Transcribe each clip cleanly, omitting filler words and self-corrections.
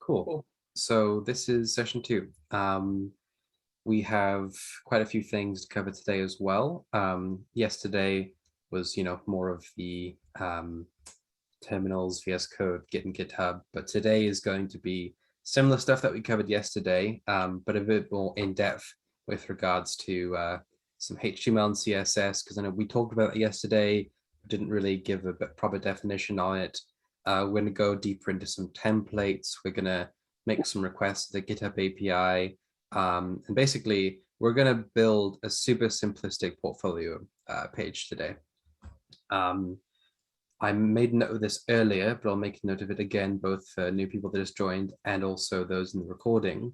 Cool. So this is session 2. We have quite a few things to cover today as well. Yesterday was, more of the terminals, VS Code, Git and GitHub, but today is going to be similar stuff that we covered yesterday, but a bit more in depth with regards to some HTML and CSS, because I know we talked about it yesterday, didn't really give a proper definition on it. We're going to go deeper into some templates. We're going to make some requests to the GitHub API. And basically, we're going to build a super simplistic portfolio page today. I made note of this earlier, but I'll make a note of it again, both for new people that just joined and also those in the recording.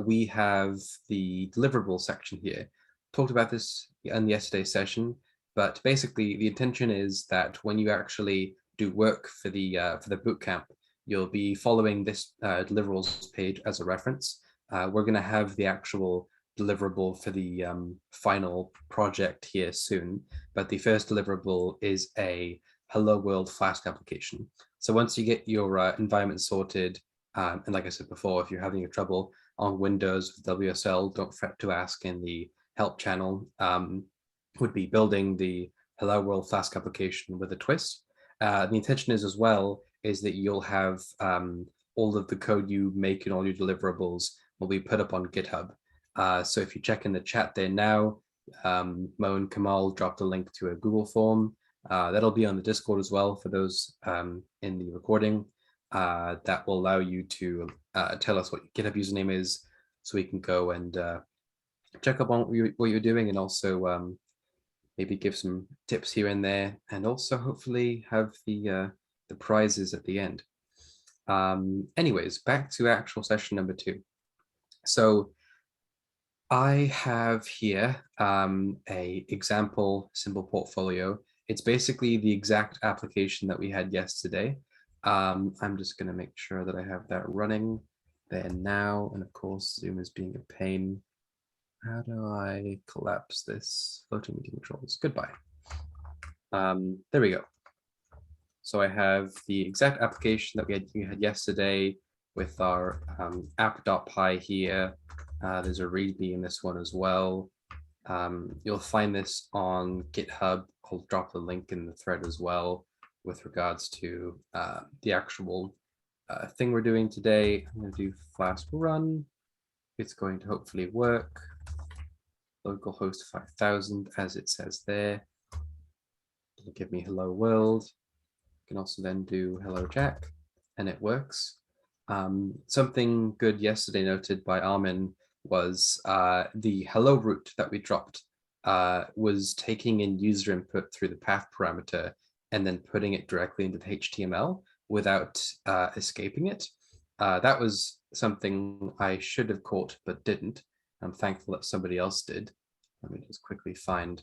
We have the deliverable section here. Talked about this in yesterday's session, but basically the intention is that when you actually do work for the bootcamp, you'll be following this deliverables page as a reference. We're going to have the actual deliverable for the final project here soon, but the first deliverable is a Hello World Flask application. So once you get your environment sorted, and like I said before, if you're having trouble on Windows with WSL, don't fret to ask in the help channel. Would be building the Hello World Flask application with a twist. The intention is as well is that you'll have all of the code you make in all your deliverables will be put up on GitHub. So if you check in the chat there now, Mo and Kamal dropped a link to a Google form. That'll be on the Discord as well for those in the recording. That will allow you to tell us what your GitHub username is, so we can go and check up on what you're doing, and also maybe give some tips here and there, and also hopefully have the prizes at the end. Anyways, back to actual session number 2. So I have here a example simple portfolio. It's basically the exact application that we had yesterday. I'm just going to make sure that I have that running there now. And of course, Zoom is being a pain. How do I collapse this? Floating meeting controls. Goodbye. There we go. So I have the exact application that we had yesterday with our app.py here. There's a README in this one as well. You'll find this on GitHub. I'll drop the link in the thread as well with regards to the actual thing we're doing today. I'm going to do Flask run. It's going to hopefully work. Localhost 5000, as it says there. It'll give me hello world. You can also then do hello Jack, and it works. Something good yesterday noted by Armin was the hello route that we dropped was taking in user input through the path parameter and then putting it directly into the HTML without escaping it. That was something I should have caught but didn't. I'm thankful that somebody else did. Let me just quickly find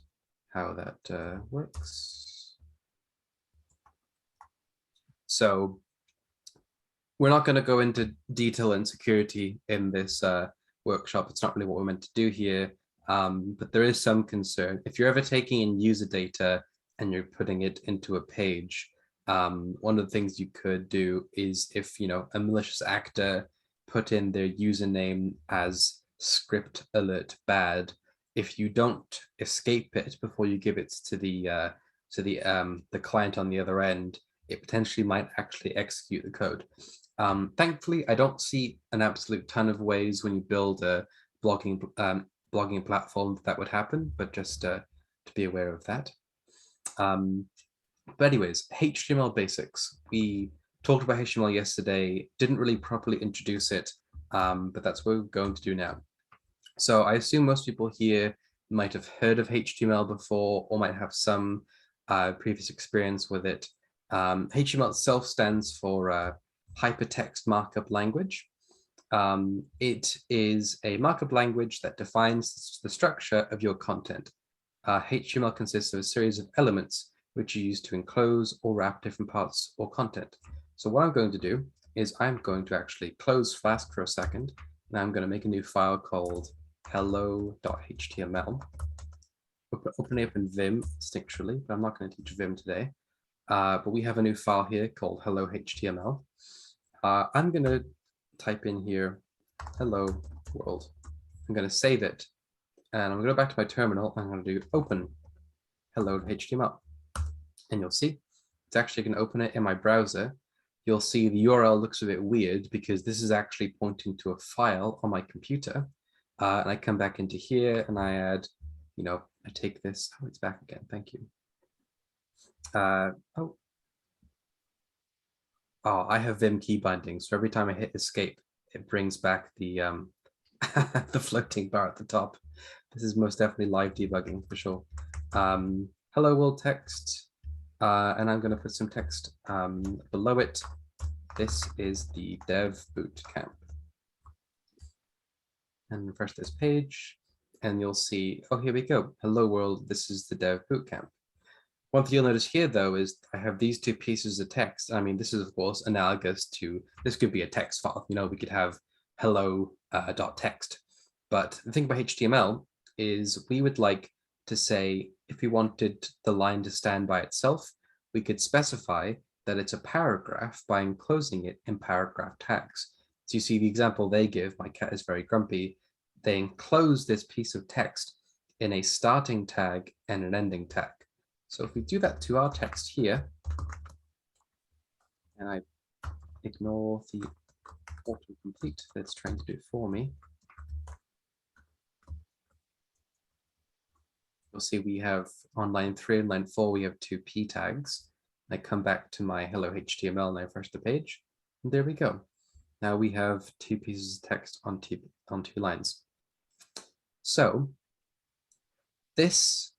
how that works. So we're not going to go into detail and security in this workshop. It's not really what we're meant to do here, but there is some concern. If you're ever taking in user data and you're putting it into a page, one of the things you could do is if a malicious actor put in their username as script alert bad, if you don't escape it before you give it to the client on the other end, it potentially might actually execute the code. Thankfully, I don't see an absolute ton of ways when you build a blogging platform that would happen, but just to be aware of that. But anyways, HTML basics. We talked about HTML yesterday, didn't really properly introduce it, but that's what we're going to do now. So I assume most people here might have heard of HTML before or might have some previous experience with it. HTML itself stands for Hypertext Markup Language. It is a markup language that defines the structure of your content. HTML consists of a series of elements which you use to enclose or wrap different parts or content. So what I'm going to do is I'm going to actually close Flask for a second, and I'm going to make a new file called hello.html. Open it up in Vim instinctually, but I'm not going to teach Vim today. But we have a new file here called hello.html. I'm going to type in here, hello world. I'm going to save it. And I'm going to go back to my terminal. I'm going to do open hello HTML. And you'll see it's actually going to open it in my browser. You'll see the URL looks a bit weird because this is actually pointing to a file on my computer. And I come back into here and I add, I take this. Oh, it's back again. Thank you. Oh, I have Vim key bindings. So every time I hit escape, it brings back the the floating bar at the top. This is most definitely live debugging for sure. Hello world text, and I'm going to put some text below it. This is the dev bootcamp. And refresh this page, and you'll see, oh, here we go. Hello world, this is the dev bootcamp. One thing you'll notice here, though, is I have these two pieces of text. I mean, this is, of course, analogous to, this could be a text file. We could have hello.text. But the thing about HTML is we would like to say, if we wanted the line to stand by itself, we could specify that it's a paragraph by enclosing it in paragraph tags. So you see the example they give, my cat is very grumpy. They enclose this piece of text in a starting tag and an ending tag. So if we do that to our text here, and I ignore the autocomplete that's trying to do it for me, you'll see we have on line 3 and line 4, we have 2 p tags. I come back to my hello HTML and I refresh the page, and there we go. Now we have 2 pieces of text on two lines. So this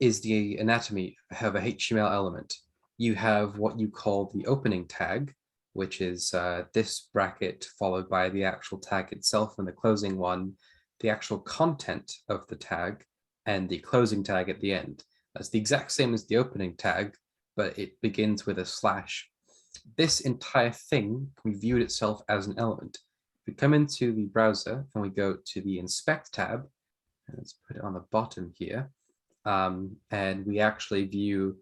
is the anatomy of a HTML element. You have what you call the opening tag, which is this bracket followed by the actual tag itself, and the closing one, the actual content of the tag, and the closing tag at the end. That's the exact same as the opening tag, but it begins with a slash. This entire thing can be viewed itself as an element. If we come into the browser and we go to the inspect tab, and let's put it on the bottom here, and we actually view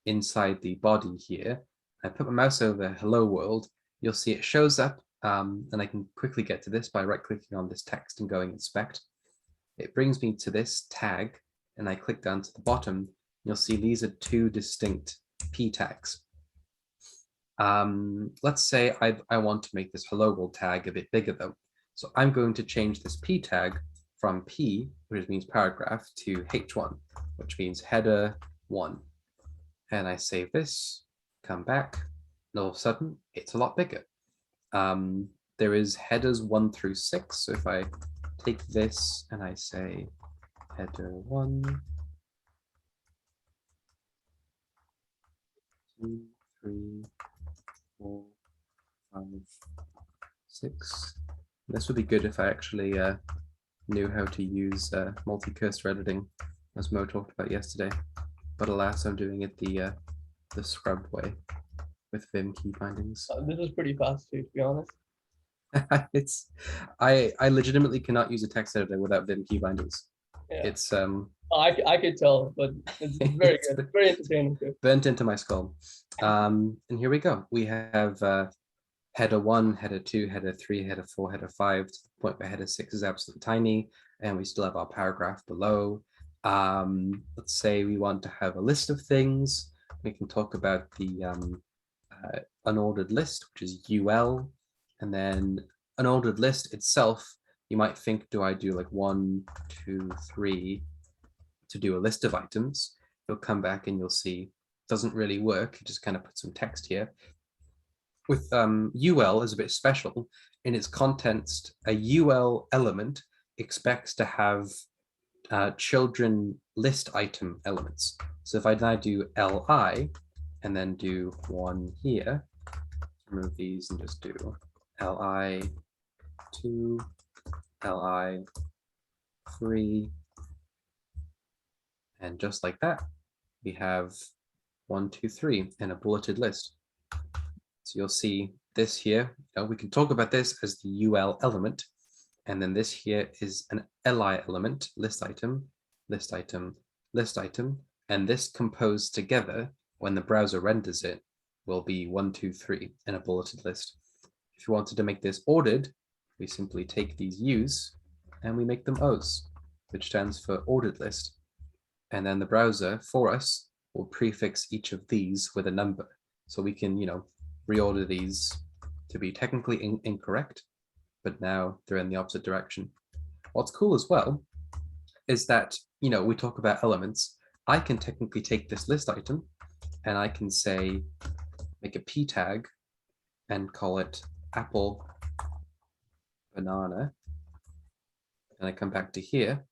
inside the body here. I put my mouse over hello world, you'll see it shows up, and I can quickly get to this by right-clicking on this text and going inspect. It brings me to this tag, and I click down to the bottom. You'll see these are 2 distinct p tags. Let's say I want to make this hello world tag a bit bigger though. So I'm going to change this p tag from p, which means paragraph, to h1, which means header 1. And I save this, come back, and all of a sudden it's a lot bigger. There is headers 1 through 6. So if I take this and I say header 1, 2, 3, 4, 5, 6. This would be good if I actually knew how to use multi-cursor editing, as Mo talked about yesterday. But alas, I'm doing it the scrubbed way with Vim key bindings. This is pretty fast too, to be honest. I legitimately cannot use a text editor without Vim key bindings. Yeah. It's I could tell, but it's very good. It's very entertaining too. Burnt into my skull. And here we go. We have header 1, header 2, header 3, header 4, header 5, to the point where header 6 is absolutely tiny, and we still have our paragraph below. Let's say we want to have a list of things. We can talk about the unordered list, which is UL, and then unordered list itself, you might think, do I do like 1, 2, 3 to do a list of items? You'll come back and you'll see it doesn't really work. You just kind of put some text here. With UL is a bit special. In its context, a UL element expects to have children list item elements. So if I now do LI and then do 1 here, remove these and just do LI 2, LI 3, and just like that, we have 1, 2, 3 in a bulleted list. So you'll see this here. We can talk about this as the UL element, and then this here is an LI element, list item, list item, list item, and this composed together when the browser renders it will be 1, 2, 3 in a bulleted list. If you wanted to make this ordered, we simply take these U's and we make them O's, which stands for ordered list. And then the browser for us will prefix each of these with a number. So we can, reorder these to be technically incorrect, but now they're in the opposite direction. What's cool as well is that, we talk about elements. I can technically take this list item and I can say, make a p tag and call it apple, banana. And I come back to here.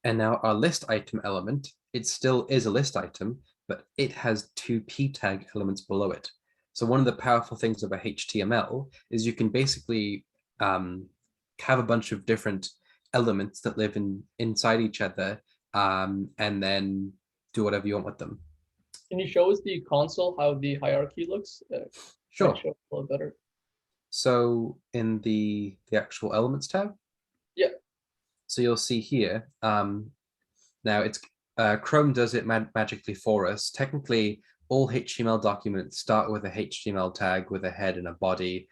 And now our list item element, it still is a list item, but it has two p tag elements below it. So one of the powerful things about HTML is you can basically have a bunch of different elements that live inside each other, and then do whatever you want with them. Can you show us the console, how the hierarchy looks? Sure. Show a little better. So in the actual elements tab, yeah. So you'll see here, now it's Chrome does it magically for us. Technically, all HTML documents start with a HTML tag with a head and a body.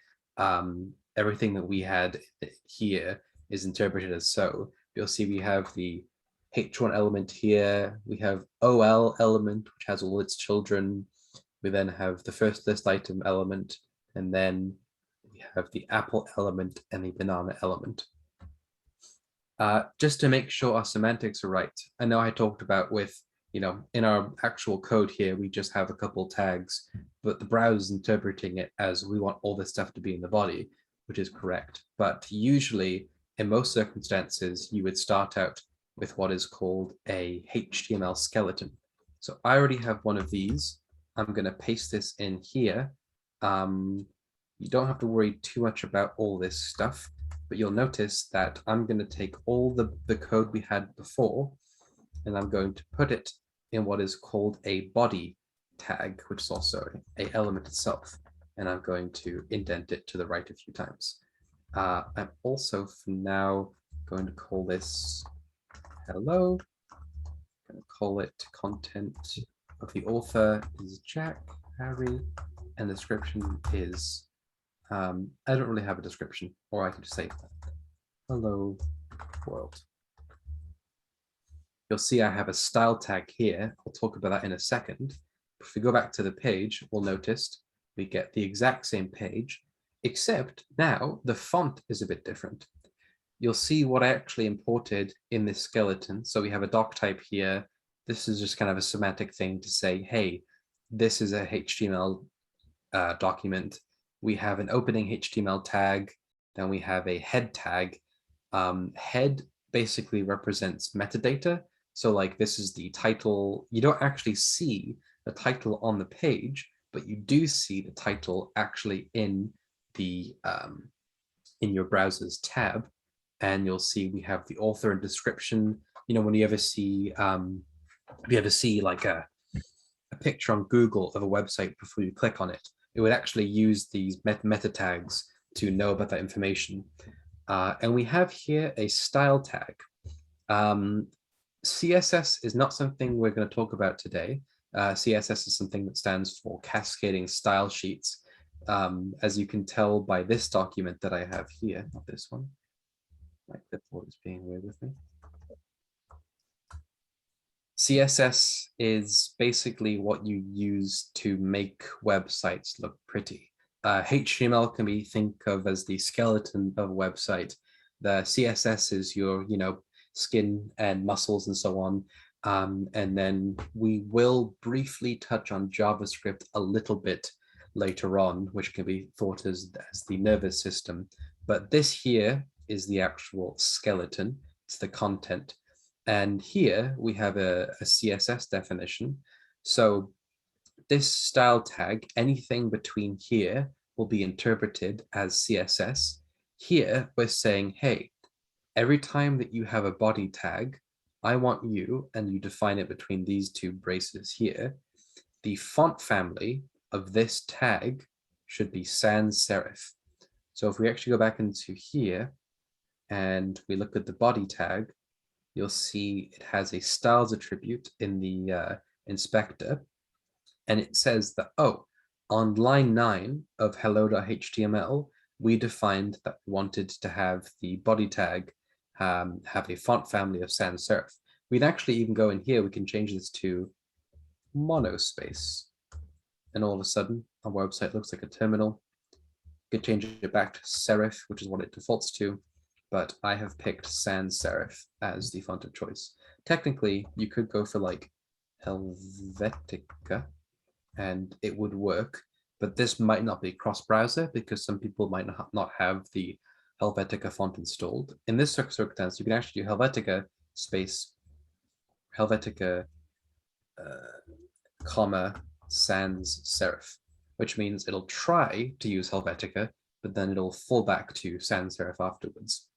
Everything that we had here is interpreted as so. You'll see we have the H1 element here. We have OL element, which has all its children. We then have the first list item element, and then we have the apple element and the banana element. Just to make sure our semantics are right. I know I talked about with, in our actual code here, we just have a couple tags, but the browser is interpreting it as we want all this stuff to be in the body, which is correct. But usually, in most circumstances, you would start out with what is called a HTML skeleton. So I already have one of these. I'm going to paste this in here. You don't have to worry too much about all this stuff, but you'll notice that I'm going to take all the code we had before, and I'm going to put it in what is called a body tag, which is also an element itself. And I'm going to indent it to the right a few times. I'm also, for now, going to call this hello. I'm going to call it content of the author is Jack, Harry, and the description is, I don't really have a description, or I can just say hello world. You'll see I have a style tag here. I'll talk about that in a second. If we go back to the page, we'll notice we get the exact same page, except now the font is a bit different. You'll see what I actually imported in this skeleton. So we have a doc type here. This is just kind of a semantic thing to say, hey, this is a HTML document. We have an opening HTML tag. Then we have a head tag. Head basically represents metadata. So like this is the title. You don't actually see the title on the page, but you do see the title actually in the in your browser's tab. And you'll see we have the author and description. When you ever see like a picture on Google of a website before you click on it, it would actually use these meta tags to know about that information. And we have here a style tag. CSS is not something we're going to talk about today. CSS is something that stands for cascading style sheets. As you can tell by this document that I have here, not this one. My clipboard is being weird with me. CSS is basically what you use to make websites look pretty. HTML can be think of as the skeleton of a website. The CSS is your, skin and muscles and so on. And then we will briefly touch on JavaScript a little bit later on, which can be thought as the nervous system. But this here is the actual skeleton. It's the content. And here we have a CSS definition. So this style tag, anything between here will be interpreted as CSS. Here we're saying, hey, every time that you have a body tag, I want you, and you define it between these two braces here, the font family of this tag should be sans serif. So if we actually go back into here and we look at the body tag, you'll see it has a styles attribute in the inspector. And it says that, on line 9 of hello.html, we defined that we wanted to have the body tag have a font family of sans serif. We'd actually even go in here, we can change this to monospace. And all of a sudden, our website looks like a terminal. You could change it back to serif, which is what it defaults to, but I have picked sans serif as the font of choice. Technically, you could go for like Helvetica, and it would work, but this might not be cross-browser because some people might not have the Helvetica font installed. In this circumstance, you can actually do Helvetica space Helvetica comma sans serif, which means it'll try to use Helvetica, but then it'll fall back to sans serif afterwards.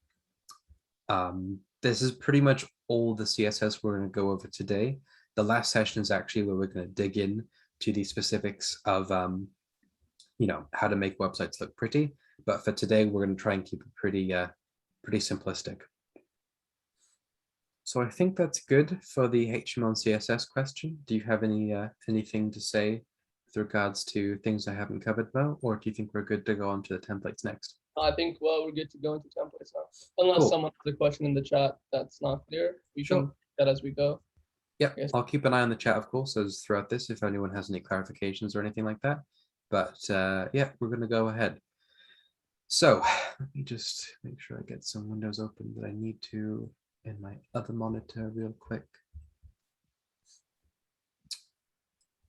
This is pretty much all the CSS we're going to go over today. The last session is actually where we're going to dig in to the specifics of how to make websites look pretty. But for today, we're going to try and keep it pretty simplistic. So I think that's good for the HTML and CSS question. Do you have anything to say with regards to things I haven't covered well, or do you think we're good to go on to the templates next? I think, well, we're good to go into templates now. Unless someone has a question in the chat that's not clear, we can get as we go. Yeah, I'll keep an eye on the chat, of course, as throughout this, if anyone has any clarifications or anything like that. But yeah, we're going to go ahead. So let me just make sure I get some windows open that I need to in my other monitor real quick.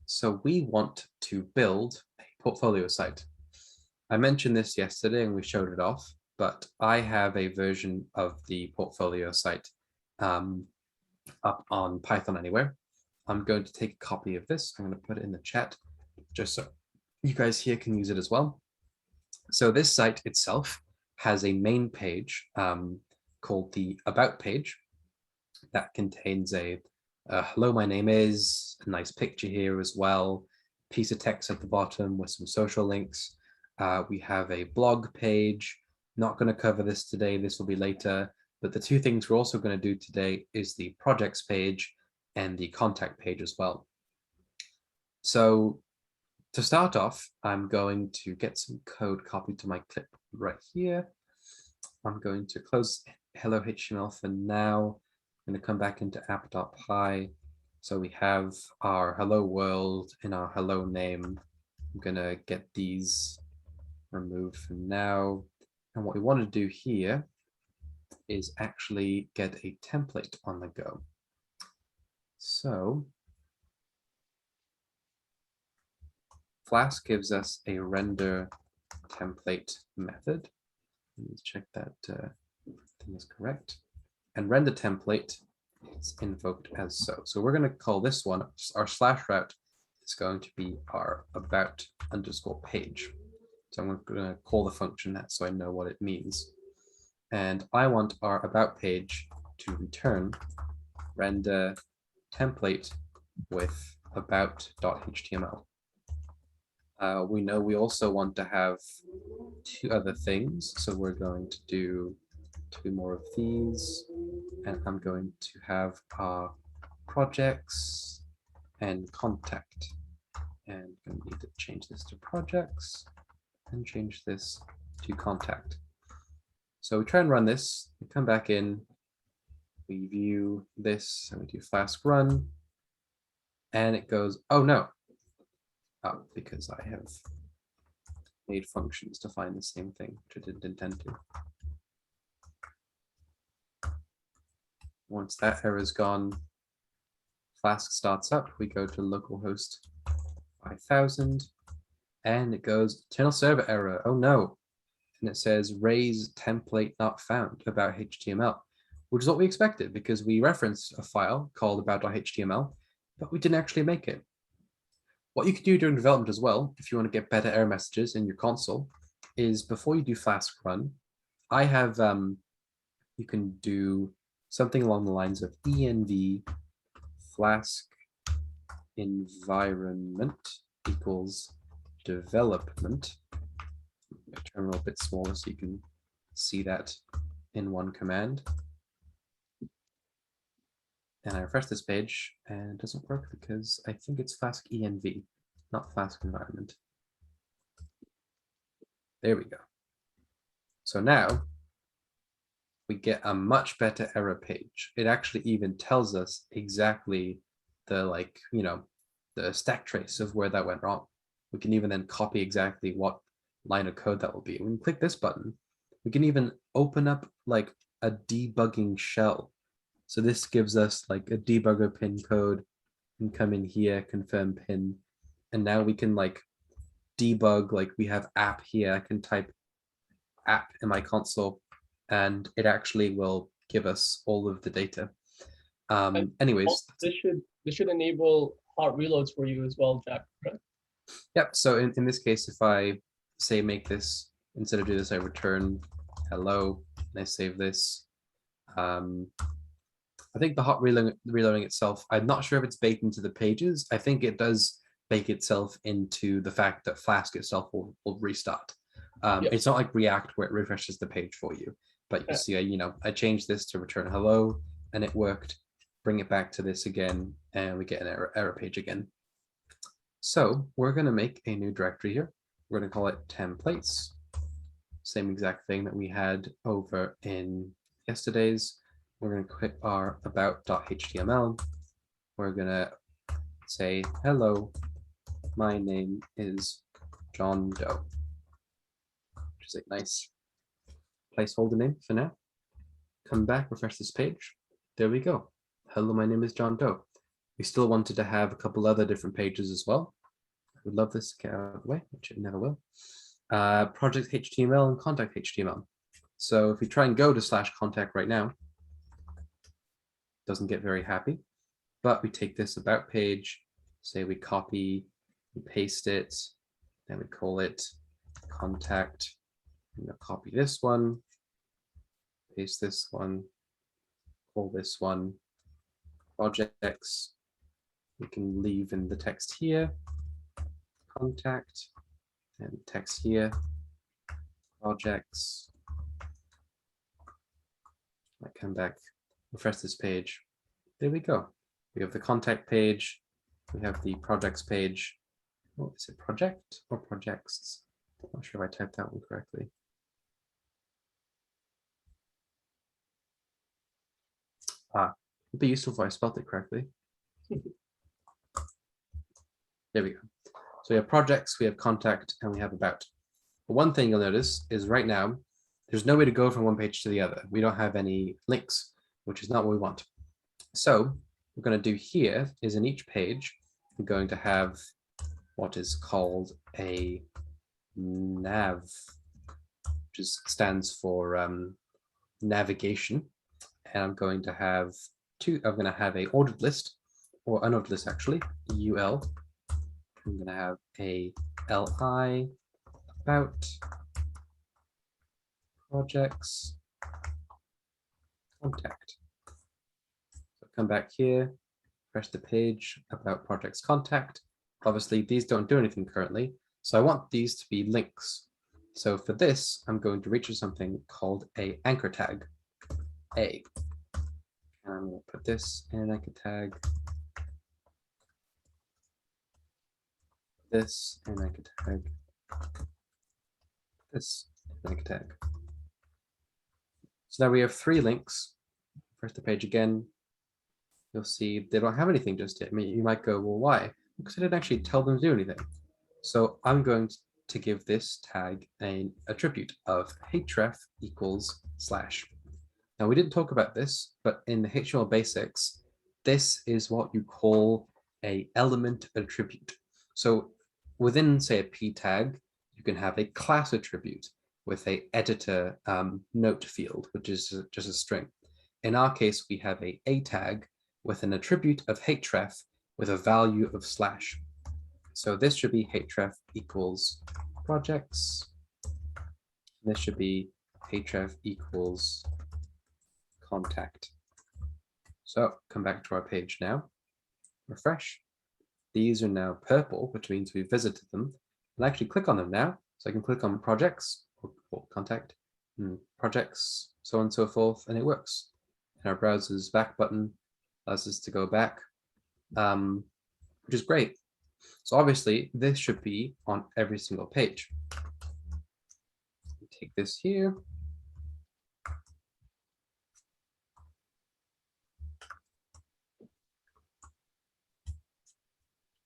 So we want to build a portfolio site. I mentioned this yesterday and we showed it off, but I have a version of the portfolio site up on Python Anywhere. I'm going to take a copy of this. I'm going to put it in the chat just so you guys here can use it as well. So this site itself has a main page called the About page that contains a hello, my name is, a nice picture here as well, piece of text at the bottom with some social links. We have a blog page. Not going to cover this today, this will be later, but the two things we're also going to do today is the projects page and the contact page as well. So to start off, I'm going to get some code copied to my clip right here. I'm going to close Hello HTML for now. I'm going to come back into app.py. So we have our hello world and our hello name. I'm going to get these removed for now. And what we want to do here is actually get a template on the go. So Flask gives us a render template method. Let's check that thing is correct. And render template is invoked as so. So we're going to call this one, our slash route is going to be our about underscore page. So I'm going to call the function that so I know what it means. And I want our about page to return render template with about.html. We know we also want to have two other things. So we're going to do two more of these. And I'm going to have our projects and contact. And I'm going to need to change this to projects and change this to contact. So we try and run this, we come back in, we view this, and we do Flask run, and it goes, oh no. Oh, because I have made functions to find the same thing, which I didn't intend to. Once that error is gone, Flask starts up, we go to localhost 5000, and it goes internal server error, oh no. And it says raise template not found about HTML, which is what we expected because we referenced a file called about.html, but we didn't actually make it. What you can do during development as well, if you want to get better error messages in your console, is before you do Flask run, I have, you can do something along the lines of env Flask environment equals development. Terminal a bit smaller so you can see that in one command. And I refresh this page and it doesn't work because I think it's Flask env, not Flask environment. There we go. So now we get a much better error page. It actually even tells us exactly the the stack trace of where that went wrong. We can even then copy exactly what line of code that will be. When we click this button, we can even open up like a debugging shell. So this gives us like a debugger pin code and come in here, confirm pin. And now we can like debug, like we have app here. I can type app in my console and it actually will give us all of the data. Anyways, this should enable hot reloads for you as well, Jack, right? Yep. So in this case, if I say make this, instead of do this, I return hello, and I save this. I think the hot reloading itself, I'm not sure if it's baked into the pages. I think it does bake itself into the fact that Flask itself will restart. It's not like React where it refreshes the page for you, but you see, I changed this to return hello and it worked. Bring it back to this again, and we get an error page again. So we're going to make a new directory here. We're going to call it templates. Same exact thing that we had over in yesterday's. We're going to quit our about.html. We're going to say, hello, my name is John Doe, which is a nice placeholder name for now. Come back, refresh this page. There we go. Hello, my name is John Doe. We still wanted to have a couple other different pages as well. I would love this to get out of the way, which it never will. Project HTML and contact HTML. So if we try and go to /contact right now, doesn't get very happy, but we take this about page, say we copy, we paste it, then we call it contact. I'm gonna copy this one, paste this one, call this one projects. We can leave in the text here, contact, and text here, projects. I come back, refresh this page. There we go. We have the contact page. We have the projects page. Oh, is it project or projects? I'm not sure if I typed that one correctly. It'd be useful if I spelled it correctly. There we go. So we have projects, we have contact, and we have about. But one thing you'll notice is right now, there's no way to go from one page to the other. We don't have any links, which is not what we want. So what we're going to do here is in each page, we're going to have what is called a nav, which stands for navigation. And I'm going to have a ordered list, or unordered list actually, UL. I'm going to have a LI about projects contact. So come back here, refresh the page about projects contact. Obviously, these don't do anything currently, so I want these to be links. So for this, I'm going to reach something called a anchor tag, A. And I'm going to put this in an anchor tag, this in an anchor tag, this in an anchor tag. So now we have 3 links. Refresh the page again. You'll see they don't have anything just yet. I mean, you might go, well, why? Because I didn't actually tell them to do anything. So I'm going to give this tag an attribute of href equals /. Now, we didn't talk about this, but in the HTML basics, this is what you call a element attribute. So within, say, a p tag, you can have a class attribute with a editor note field, which is just a string. In our case, we have a tag with an attribute of href with a value of /. So this should be href equals projects. This should be href equals contact. So come back to our page now, refresh. These are now purple, which means we've visited them. I'll actually click on them now. So I can click on projects or contact, projects, so on and so forth, and it works. And our browser's back button allows us to go back, which is great. So obviously this should be on every single page. Take this here,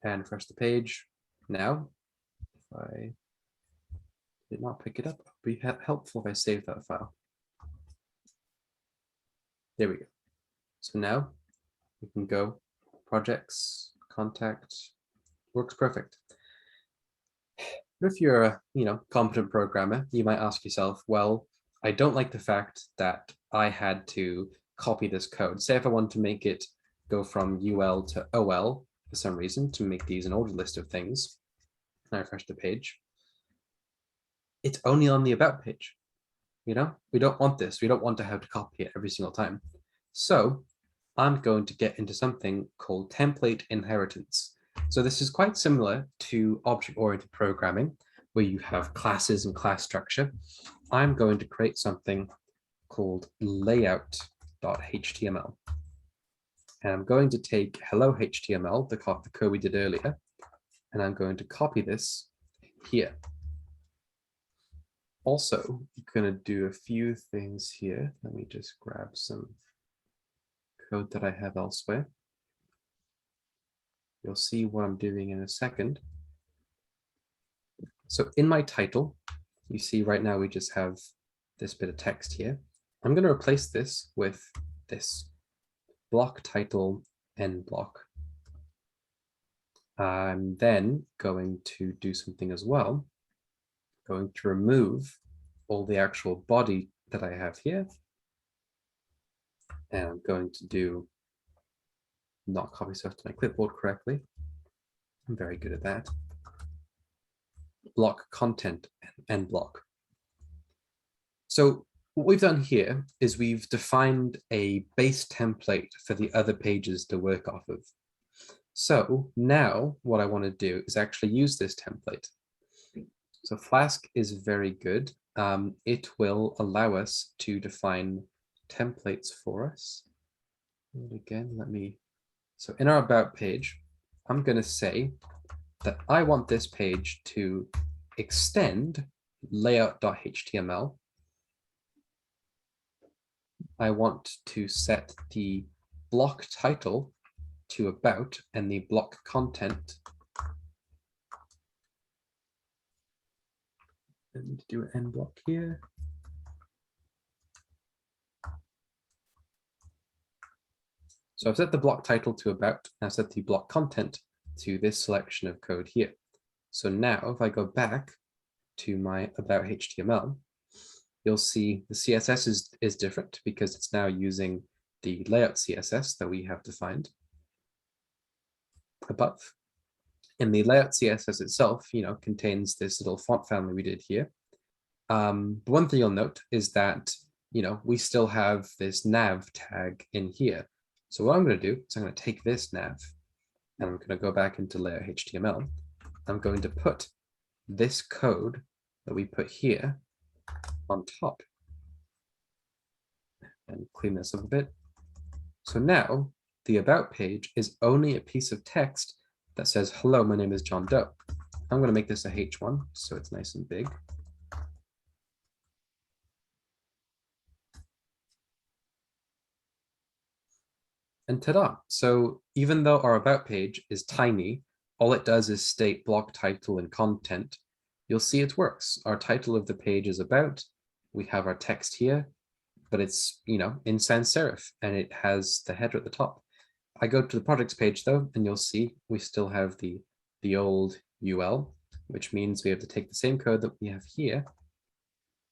and refresh the page. Now, if I did not pick it up, it would be helpful if I save that file. There we go. So now we can go projects, contact, works perfect. But if you're a competent programmer, you might ask yourself, well, I don't like the fact that I had to copy this code. Say if I want to make it go from UL to OL for some reason to make these an ordered list of things, and I refresh the page, it's only on the about page. We don't want this. We don't want to have to copy it every single time. So I'm going to get into something called template inheritance. So this is quite similar to object-oriented programming, where you have classes and class structure. I'm going to create something called layout.html. And I'm going to take hello HTML, the code we did earlier, and I'm going to copy this here. Also, I'm going to do a few things here. Let me just grab some code that I have elsewhere. You'll see what I'm doing in a second. So in my title, you see right now we just have this bit of text here. I'm going to replace this with this block title end block. I'm then going to do something as well. Going to remove all the actual body that I have here. And I'm going to do not copy stuff to my clipboard correctly. I'm very good at that. Block content and end block. So what we've done here is we've defined a base template for the other pages to work off of. So now what I want to do is actually use this template. So Flask is very good. It will allow us to define templates for us. And again, so in our about page, I'm going to say that I want this page to extend layout.html. I want to set the block title to about and the block content. I need to do an end block here. So I've set the block title to about, and I've set the block content to this selection of code here. So now if I go back to my about HTML, you'll see the CSS is different because it's now using the layout CSS that we have defined above. And the layout CSS itself, contains this little font family we did here. The one thing you'll note is that, we still have this nav tag in here. So what I'm going to do is I'm going to take this nav and I'm going to go back into layout HTML. I'm going to put this code that we put here on top and clean this up a bit. So now the about page is only a piece of text that says, hello, my name is John Doe. I'm going to make this a H1 so it's nice and big. And ta-da! So even though our about page is tiny, all it does is state block title and content. You'll see it works. Our title of the page is about. We have our text here, but it's, in sans serif, and it has the header at the top. I go to the projects page though, and you'll see we still have the old UL, which means we have to take the same code that we have here,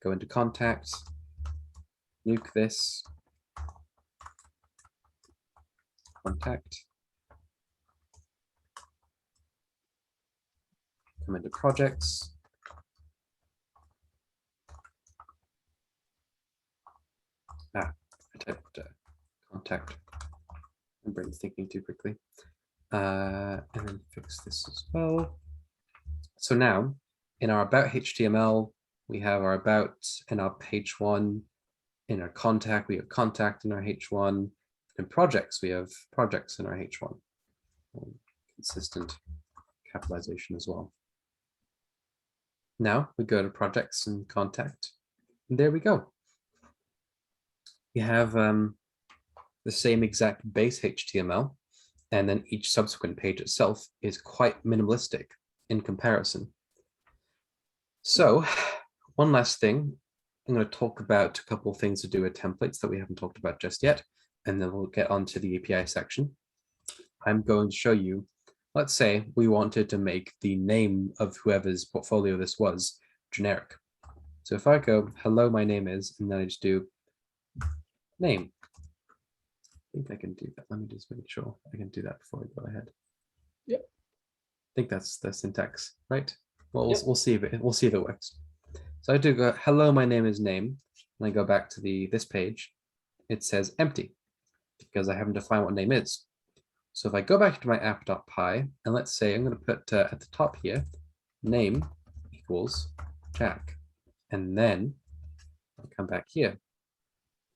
go into contact, nuke this, contact, come into projects, I typed contact. My brain's thinking too quickly. And then fix this as well. So now in our about HTML, we have our about and our H1. In our contact, we have contact in our H1. In projects, we have projects in our H1. Consistent capitalization as well. Now we go to projects and contact. And there we go. We have the same exact base HTML, And then each subsequent page itself is quite minimalistic in comparison. So one last thing, I'm going to talk about a couple of things to do with templates that we haven't talked about just yet, and then we'll get onto the API section. I'm going to show you, let's say we wanted to make the name of whoever's portfolio this was generic. So if I go, hello, my name is, and then I just do name. I think I can do that. Let me just make sure I can do that before I go ahead. Yep. I think that's the syntax, right? Well, Yep. we'll see if it works. So I do go, hello, my name is name, and I go back to this page. It says empty because I haven't defined what name is. So if I go back to my app.py, and let's say I'm going to put at the top here, name equals Jack, and then I come back here. It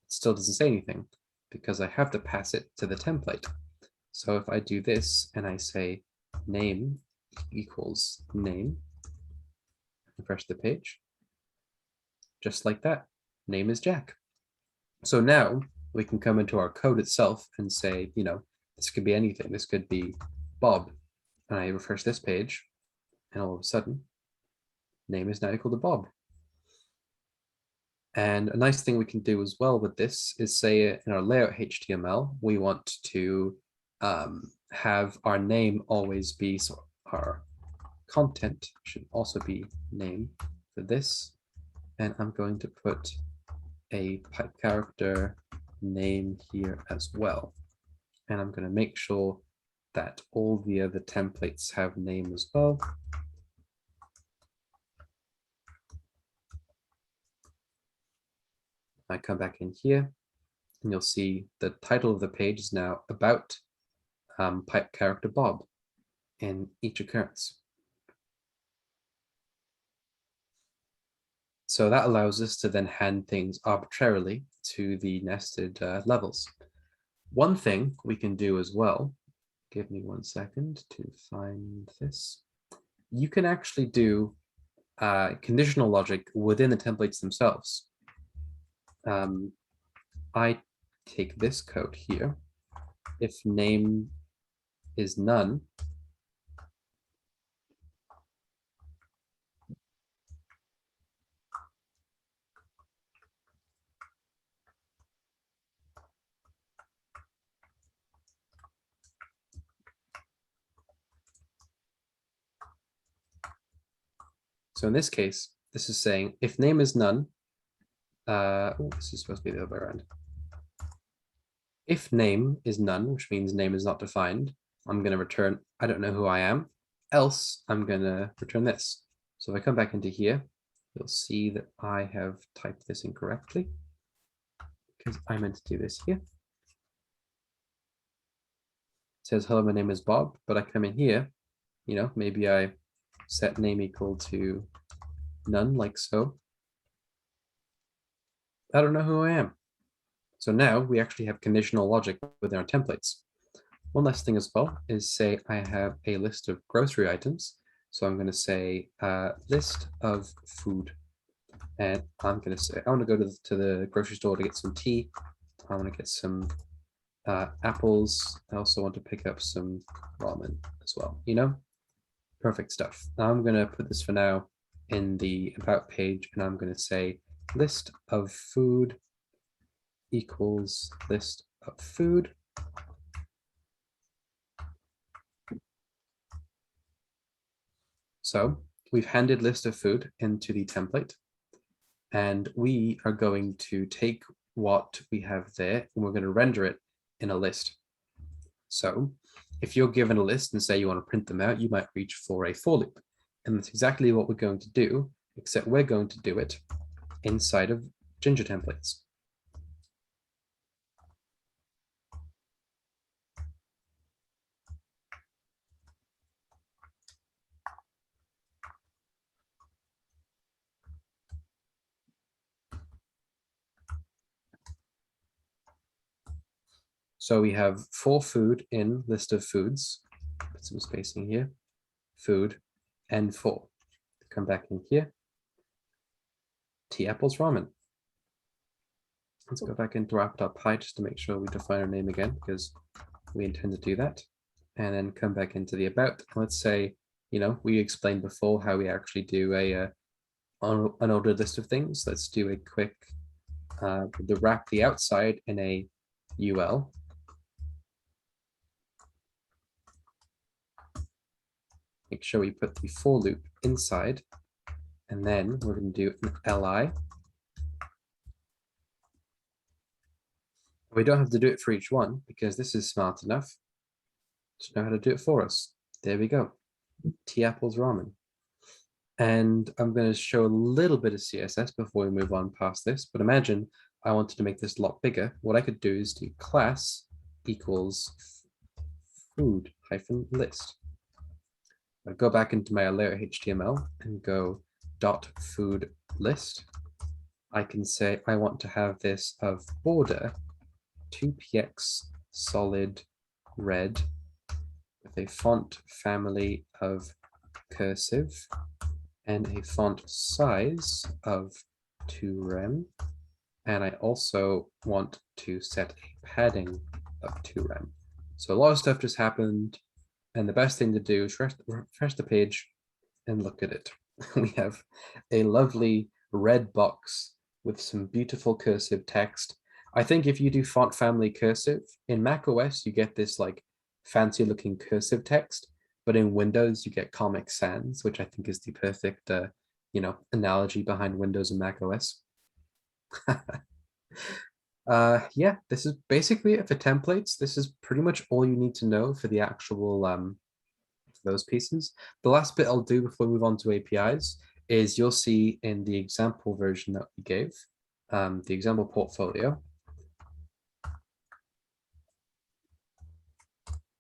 still doesn't say anything because I have to pass it to the template. So if I do this and I say name equals name, refresh the page, just like that, name is Jack. So now we can come into our code itself and say, this could be anything. This could be Bob. And I refresh this page, and all of a sudden, name is now equal to Bob. And a nice thing we can do as well with this is say in our layout HTML, we want to have our name always be, so our content should also be name for this. And I'm going to put a pipe character name here as well. And I'm going to make sure that all the other templates have name as well. I come back in here and you'll see the title of the page is now about pipe character Bob in each occurrence. So that allows us to then hand things arbitrarily to the nested levels. One thing we can do as well, give me 1 second to find this. You can actually do conditional logic within the templates themselves. I take this code here. If name is none, so in this case, this is saying if name is none, this is supposed to be the other way around. If name is none, which means name is not defined, I'm going to return, I don't know who I am, else I'm going to return this. So if I come back into here, you'll see that I have typed this incorrectly because I meant to do this here. It says, hello, my name is Bob, but I come in here, maybe I set name equal to none, like so. I don't know who I am. So now we actually have conditional logic within our templates. One last thing as well is say I have a list of grocery items. So I'm going to say list of food. And I'm going to say I want to go to the grocery store to get some tea. I want to get some apples. I also want to pick up some ramen as well, Perfect stuff. Now I'm going to put this for now in the about page, and I'm going to say list of food equals list of food. So we've handed list of food into the template, and we are going to take what we have there and we're going to render it in a list. So if you're given a list and say you want to print them out, you might reach for a for loop. And that's exactly what we're going to do, except we're going to do it inside of Ginger templates. So we have for food in list of foods, put some spacing here, food, and for. Come back in here, tea, apples, ramen. Let's go back into app.py just to make sure we define our name again, because we intend to do that. and then come back into the about. Let's say, we explained before how we actually do a unordered list of things. Let's do a quick wrap the outside in a UL. Make sure we put the for loop inside, and then we're going to do an li. We don't have to do it for each one because this is smart enough to know how to do it for us. There we go. Tea Apples Ramen. And I'm going to show a little bit of CSS before we move on past this. But imagine I wanted to make this a lot bigger. What I could do is do class equals food hyphen list. I'll go back into my layer HTML and go dot food list. I can say I want to have this of border 2px solid red with a font family of cursive and a font size of 2rem. And I also want to set a padding of 2rem. So a lot of stuff just happened. And the best thing to do is refresh the page and look at it. We have a lovely red box with some beautiful cursive text. I think if you do font family cursive in Mac OS, you get this like fancy looking cursive text, but in Windows you get Comic Sans, which I think is the perfect, analogy behind Windows and Mac OS. Yeah, this is basically it for templates. This is pretty much all you need to know for the actual those pieces. The last bit I'll do before we move on to APIs is you'll see in the example version that we gave, the example portfolio,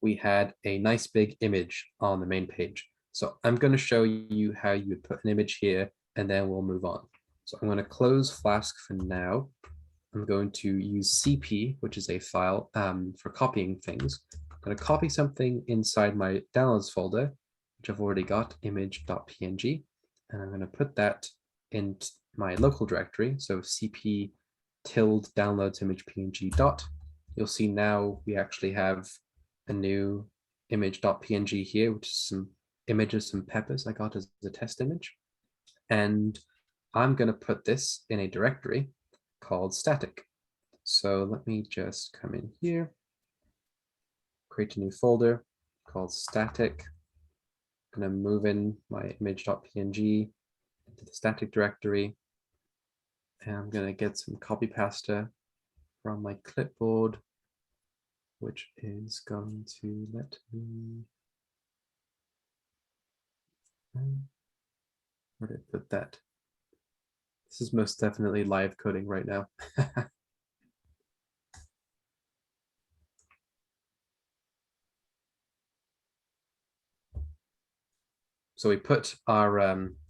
we had a nice big image on the main page. So I'm going to show you how you would put an image here, and then we'll move on. So I'm going to close Flask for now. I'm going to use CP, which is a file for copying things. I'm going to copy something inside my downloads folder, which I've already got, image.png, and I'm going to put that in my local directory. So CP tilde downloads image png dot. You'll see now we actually have a new image.png here, which is some images, some peppers I got as a test image. And I'm going to put this in a directory called static. So let me just come in here, create a new folder called static. I'm going to move in my image.png into the static directory. And I'm going to get some copy pasta from my clipboard, which is going to let me, where did I put that? This is most definitely live coding right now. So we put our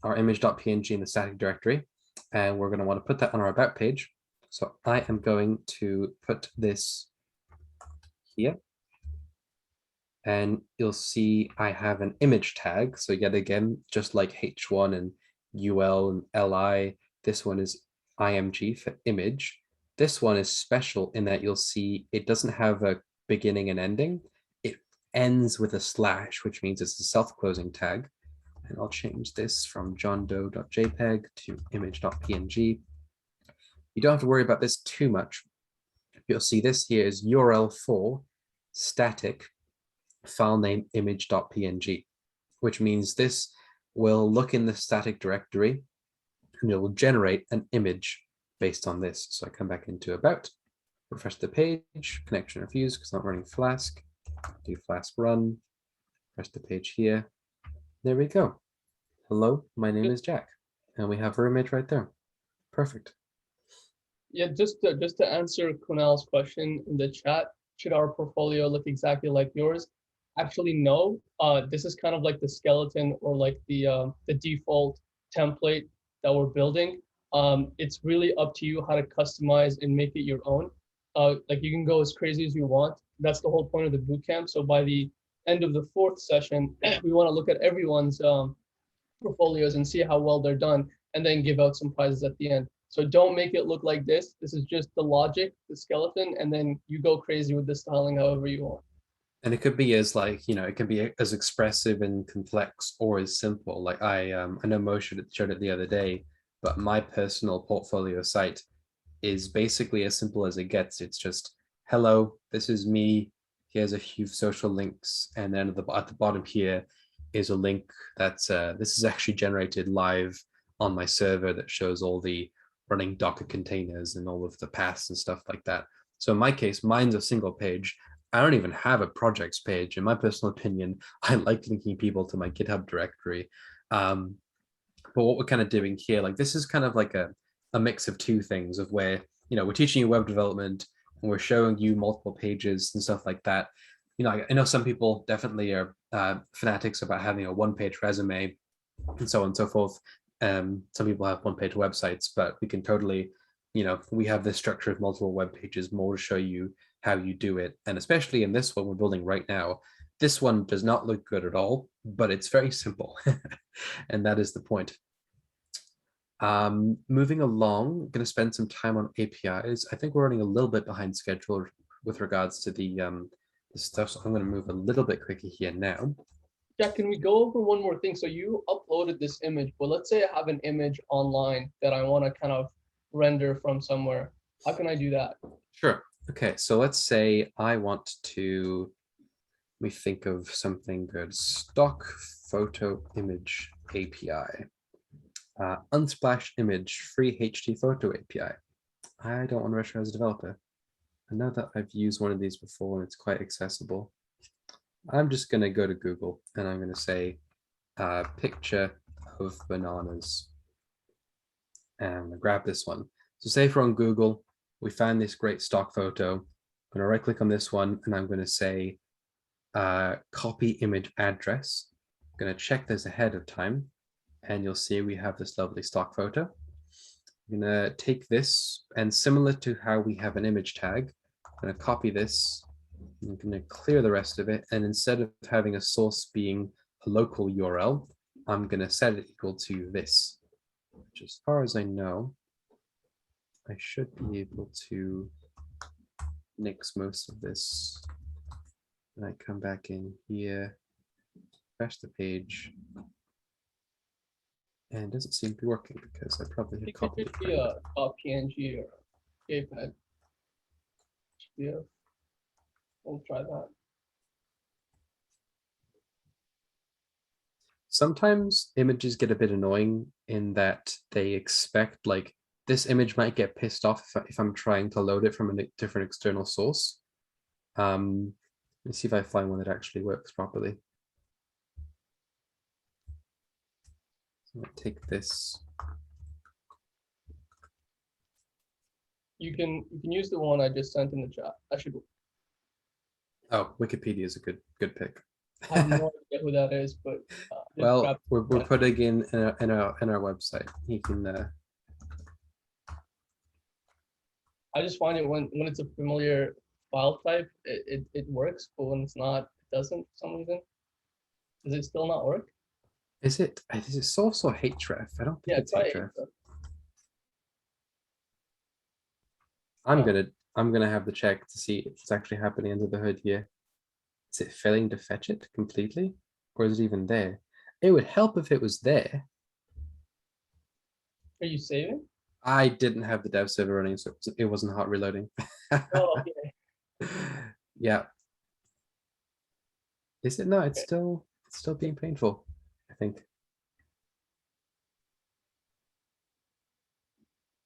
image.png in the static directory, and we're going to want to put that on our about page. So I am going to put this here. And you'll see I have an image tag. So yet again, just like H1 and UL and LI, this one is IMG for image. This one is special in that you'll see it doesn't have a beginning and ending. It ends with a slash, which means it's a self-closing tag. And I'll change this from johndoe.jpg to image.png. You don't have to worry about this too much. You'll see this here is URL4 static file name image.png, which means this will look in the static directory and it will generate an image based on this. So I come back into about, refresh the page, connection refused because I'm not running Flask, do Flask run, refresh the page here. There we go. Hello, my name is Jack, and we have our image right there. Perfect. Yeah, just to answer Kunal's question in the chat, should our portfolio look exactly like yours? Actually, no. This is kind of like the skeleton or like the default template that we're building. It's really up to you how to customize and make it your own. Like you can go as crazy as you want. That's the whole point of the bootcamp. So by the end of the 4th session, we want to look at everyone's portfolios and see how well they're done, and then give out some prizes at the end. So don't make it look like this. This is just the logic, the skeleton, and then you go crazy with the styling however you want. And it could be as like, it can be as expressive and complex or as simple. Like I know Mo showed it the other day, but my personal portfolio site is basically as simple as it gets. It's just, hello, this is me. Here's a few social links. And then at the bottom here is a link that's, this is actually generated live on my server that shows all the running Docker containers and all of the paths and stuff like that. So in my case, mine's a single page. I don't even have a projects page. In my personal opinion, I like linking people to my GitHub directory. Um, but what we're kind of doing here, like this is kind of like a mix of two things of where, we're teaching you web development and we're showing you multiple pages and stuff like that. I know some people definitely are fanatics about having a one-page resume and so on and so forth. Some people have one-page websites, but we can totally, we have this structure of multiple web pages more to show you how you do it. And especially in this one we're building right now, this one does not look good at all, but it's very simple. And that is the point. Moving along, I'm going to spend some time on APIs. I think we're running a little bit behind schedule with regards to the stuff, so I'm going to move a little bit quicker here now. Yeah, can we go over one more thing? So you uploaded this image, but let's say I have an image online that I want to kind of render from somewhere. How can I do that? Sure. Okay, so let's say I want to, let me think of something good. Stock photo image API. Unsplash image free HD photo API. I don't want to register as a developer. I know that I've used one of these before and it's quite accessible. I'm just going to go to Google and I'm going to say picture of bananas. And I'm going to grab this one. So say if we're on Google, we found this great stock photo. I'm going to right click on this one and I'm going to say copy image address. I'm going to check this ahead of time and you'll see we have this lovely stock photo. I'm going to take this and similar to how we have an image tag, I'm going to copy this. I'm going to clear the rest of it. And instead of having a source being a local URL, I'm going to set it equal to this, which as far as I know, I should be able to nix most of this. And I come back in here, refresh the page, and it doesn't seem to be working because I probably have It could copied just it. be a PNG or JPEG. Yeah, we'll try that. Sometimes images get a bit annoying in that they expect like this image might get pissed off if I'm trying to load it from a different external source. Let's see if I find one that actually works properly. So I'll take this. You can use the one I just sent in the chat. That should. Oh, Wikipedia is a good pick. I have no idea who that is, but well, we're putting in our website. You can. I just find it when it's a familiar file type, it works, but when it's not, it doesn't for some reason. Does it still not work? Is it source or href? I don't think it's href. I'm gonna have to check to see if it's actually happening under the hood here. Is it failing to fetch it completely? Or is it even there? It would help if it was there. Are you saving? I didn't have the dev server running, so it wasn't hot reloading. Oh, okay. Yeah. Is it? No, it's still being painful, I think.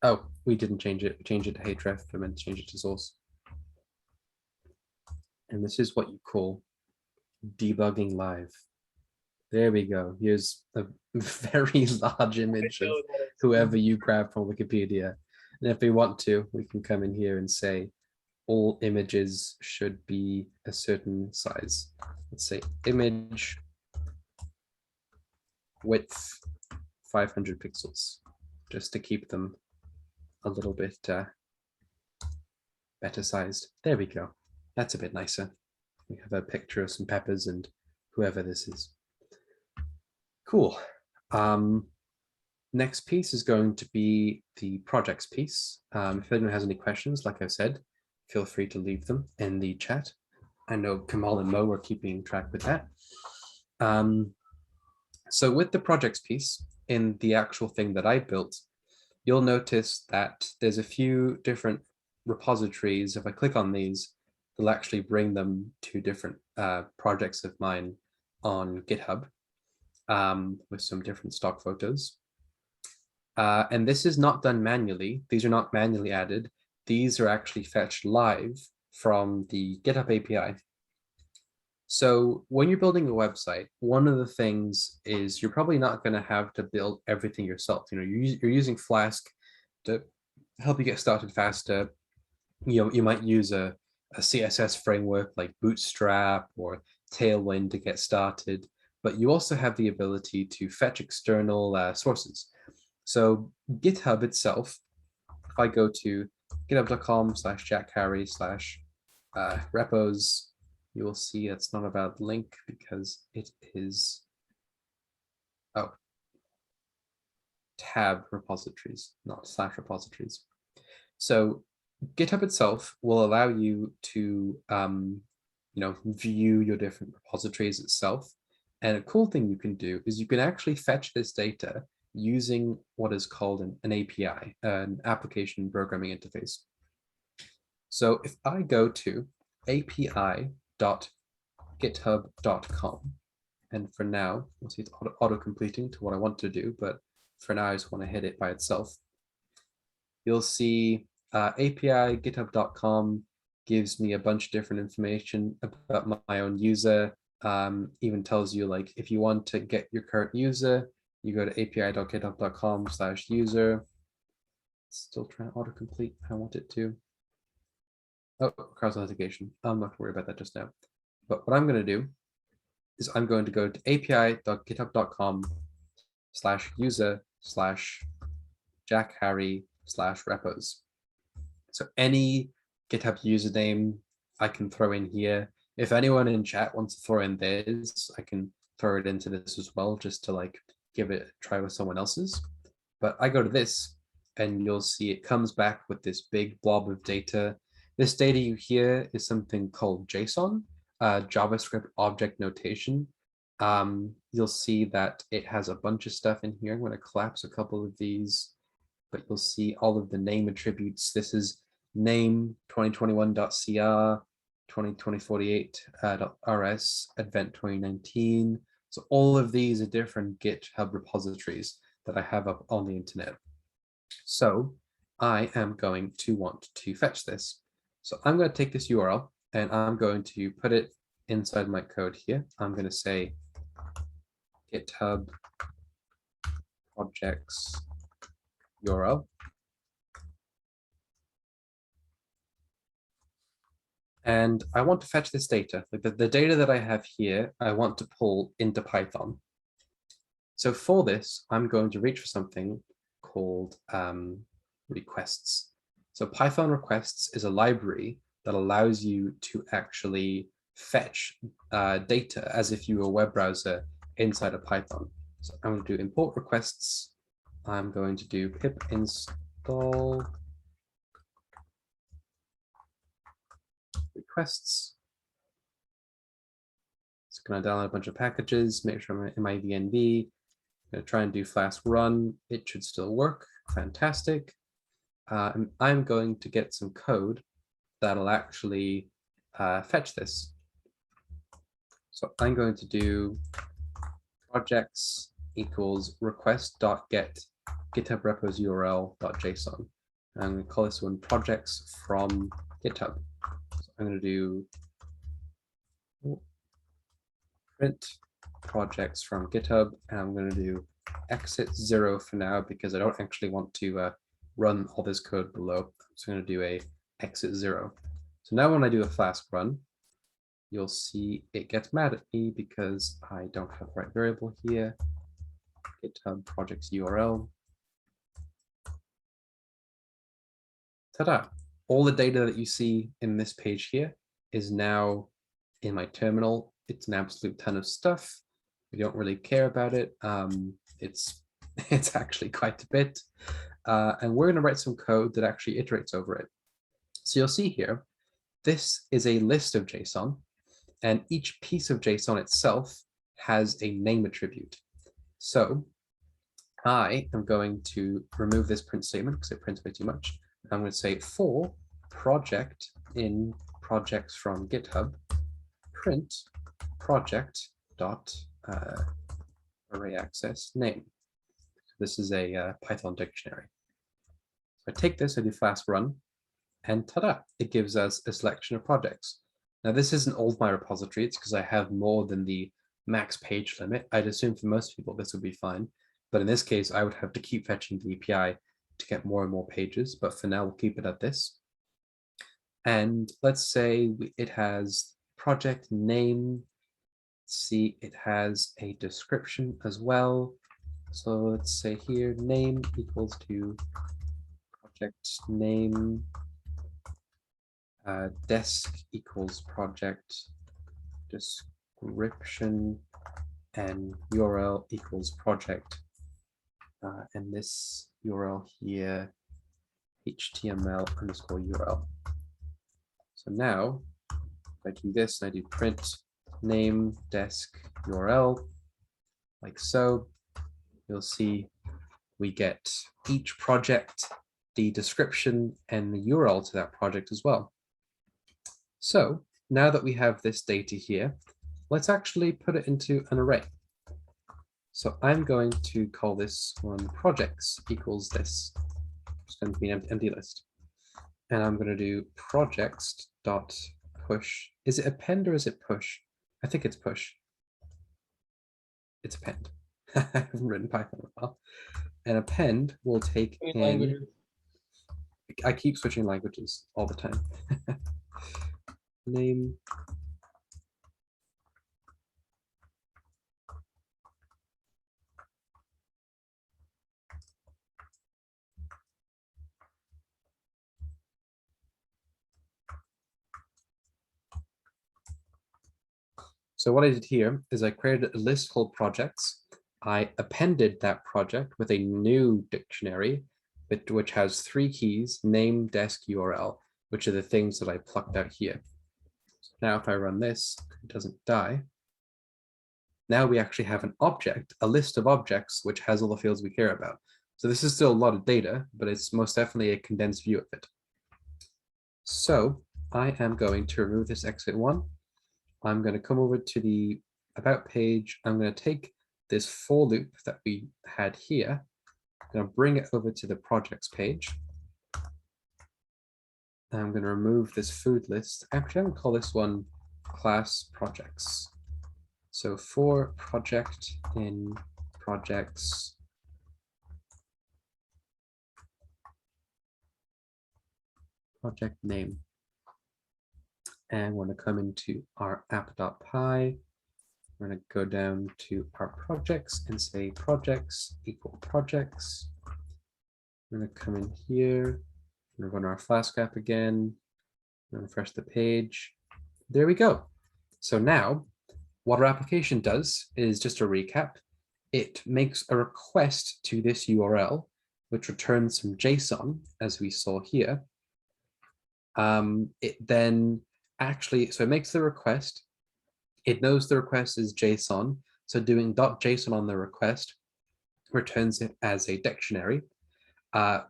Oh, we didn't change it. We changed it to href. I meant to change it to source. And this is what you call debugging live. There we go. Here's a very large image of whoever you grab from Wikipedia. And if we want to, we can come in here and say all images should be a certain size. Let's say image width 500 pixels, just to keep them a little bit better sized. There we go. That's a bit nicer. We have a picture of some peppers and whoever this is. Cool. Next piece is going to be the projects piece. If anyone has any questions, like I said, feel free to leave them in the chat. I know Kamal and Mo were keeping track with that. So with the projects piece in the actual thing that I built, you'll notice that there's a few different repositories. If I click on these, they'll actually bring them to different projects of mine on GitHub with some different stock photos. And this is not done manually. These are not manually added. These are actually fetched live from the GitHub API. So when you're building a website, one of the things is you're probably not going to have to build everything yourself. You know, you're using Flask to help you get started faster. You know, you might use a CSS framework like Bootstrap or Tailwind to get started, but you also have the ability to fetch external sources. So GitHub itself, if I go to github.com/jackharry/repos, you will see it's not about link because it is, tab repositories, not slash repositories. So GitHub itself will allow you to view your different repositories itself. And a cool thing you can do is you can actually fetch this data using what is called an API, an application programming interface. So if I go to api.github.com, and for now, you'll see it's auto-completing to what I want to do, but for now, I just want to hit it by itself. You'll see API github.com gives me a bunch of different information about my own user, even tells you like if you want to get your current user, you go to api.github.com/user. Still trying to autocomplete. I want it to. Oh, cross authentication. I'm not going to worry about that just now. But what I'm going to do is I'm going to go to api.github.com/user/jackharry/repos. So any GitHub username I can throw in here. If anyone in chat wants to throw in theirs, I can throw it into this as well, just to like give it a try with someone else's. But I go to this and you'll see it comes back with this big blob of data. This data you hear is something called JSON, JavaScript object notation. You'll see that it has a bunch of stuff in here. I'm going to collapse a couple of these, but you'll see all of the name attributes. This is name 2021.cr, 202048.rs, event 2019. So all of these are different GitHub repositories that I have up on the internet. So I am going to want to fetch this. So I'm going to take this URL and I'm going to put it inside my code here. I'm going to say GitHub projects URL. And I want to fetch this data. Like the data that I have here, I want to pull into Python. So for this, I'm going to reach for something called requests. So Python requests is a library that allows you to actually fetch data as if you were a web browser inside of Python. So I'm going to do import requests. I'm going to do pip install requests. It's going to download a bunch of packages, make sure I'm in my VNV. I'm going to try and do Flask run. It should still work. Fantastic. And I'm going to get some code that'll actually fetch this. So I'm going to do projects equals request.get GitHub repos URL.json. I'm going to call this one projects from GitHub. So I'm going to do print projects from GitHub, and I'm going to do exit 0 for now because I don't actually want to run all this code below. I'm just going to do a exit 0. So now when I do a Flask run, you'll see it gets mad at me because I don't have the right variable here. GitHub projects URL. Ta-da! All the data that you see in this page here is now in my terminal. It's an absolute ton of stuff. We don't really care about it. It's actually quite a bit. And we're going to write some code that actually iterates over it. So you'll see here, this is a list of JSON. And each piece of JSON itself has a name attribute. So I am going to remove this print statement because it prints way too much. I'm going to say for project in projects from GitHub, print project dot array access name. This is a Python dictionary. So I take this, I do fast run, and ta-da, it gives us a selection of projects. Now this isn't all of my repository, it's because I have more than the max page limit. I'd assume for most people this would be fine, but in this case I would have to keep fetching the API to get more and more pages, but for now we'll keep it at this. And let's say it has project name. See, it has a description as well. So let's say here name equals to project name, desk equals project description, and URL equals project. And this URL here, HTML underscore URL. So now if I do this, I do print name desk URL, like so, you'll see we get each project, the description, and the URL to that project as well. So now that we have this data here, let's actually put it into an array. So I'm going to call this one projects equals this. It's going to be an empty list. And I'm going to do projects dot push. Is it append or is it push? I think it's push. It's append. I haven't written Python in a while. And append will take in languages. I keep switching languages all the time. Name. So what I did here is I created a list called projects. I appended that project with a new dictionary, which has 3 keys, name, desk, URL, which are the things that I plucked out here. So now if I run this, it doesn't die. Now we actually have an object, a list of objects, which has all the fields we care about. So this is still a lot of data, but it's most definitely a condensed view of it. So I am going to remove this exit 1. I'm going to come over to the about page. I'm going to take this for loop that we had here. I'm going to bring it over to the projects page. I'm going to remove this food list. Actually, I'm going to call this one class projects. So for project in projects, project name. And we're going to come into our app.py. We're going to go down to our projects and say projects equal projects. We're going to come in here. We're going to go to our Flask app again. We're going to refresh the page. There we go. So now what our application does is just a recap. It makes a request to this URL, which returns some JSON, as we saw here. It then actually, so it makes the request. It knows the request is JSON. So doing .json on the request returns it as a dictionary.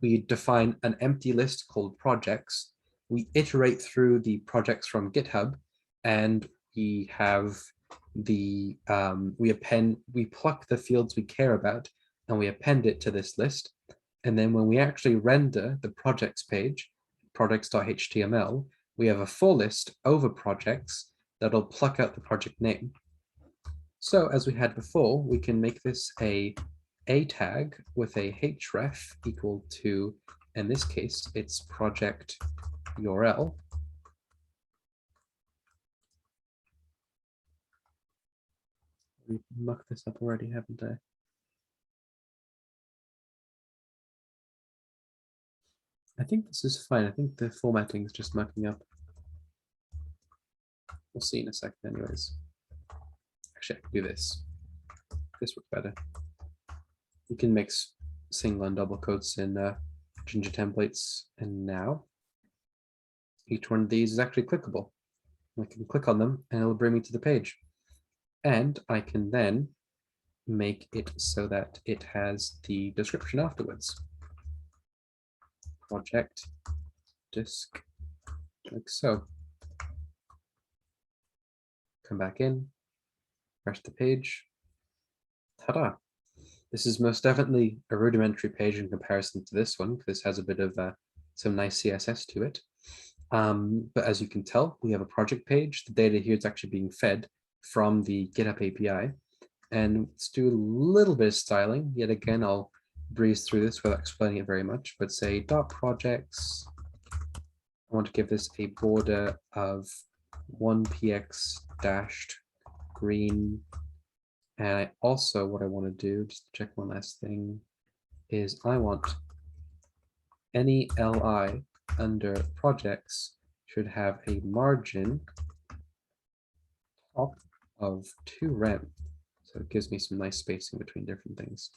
We define an empty list called projects. We iterate through the projects from GitHub, and we have the we pluck the fields we care about and we append it to this list. And then when we actually render the projects page, projects.html, we have a full list over projects that'll pluck out the project name. So as we had before, we can make this a tag with a href equal to, in this case, it's project URL. We mucked this up already, haven't I? I think this is fine. I think the formatting is just mucking up. We'll see in a second anyways. Actually, I can do this. This works better. You can mix single and double quotes in Ginger templates. And now each one of these is actually clickable. I can click on them and it'll bring me to the page. And I can then make it so that it has the description afterwards. Project disk, like so. Come back in, refresh the page. Ta-da! This is most definitely a rudimentary page in comparison to this one, because this has a bit of some nice CSS to it. But as you can tell, we have a project page. The data here is actually being fed from the GitHub API. And let's do a little bit of styling. Yet again, I'll breeze through this without explaining it very much, but say dot projects. I want to give this a border of 1px dashed green. And I also, what I want to do, just to check one last thing, is I want any li under projects should have a margin top of 2 rem. So it gives me some nice spacing between different things.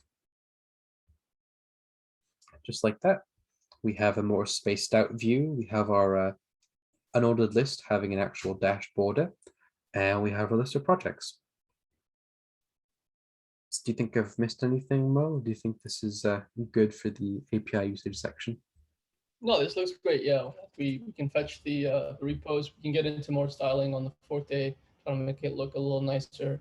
Just like that, we have a more spaced out view. We have our unordered list having an actual dashed border, and we have a list of projects. Do you think I've missed anything, Mo? Do you think this is good for the API usage section? No, this looks great. Yeah, we can fetch the repos. We can get into more styling on the fourth day, trying to make it look a little nicer.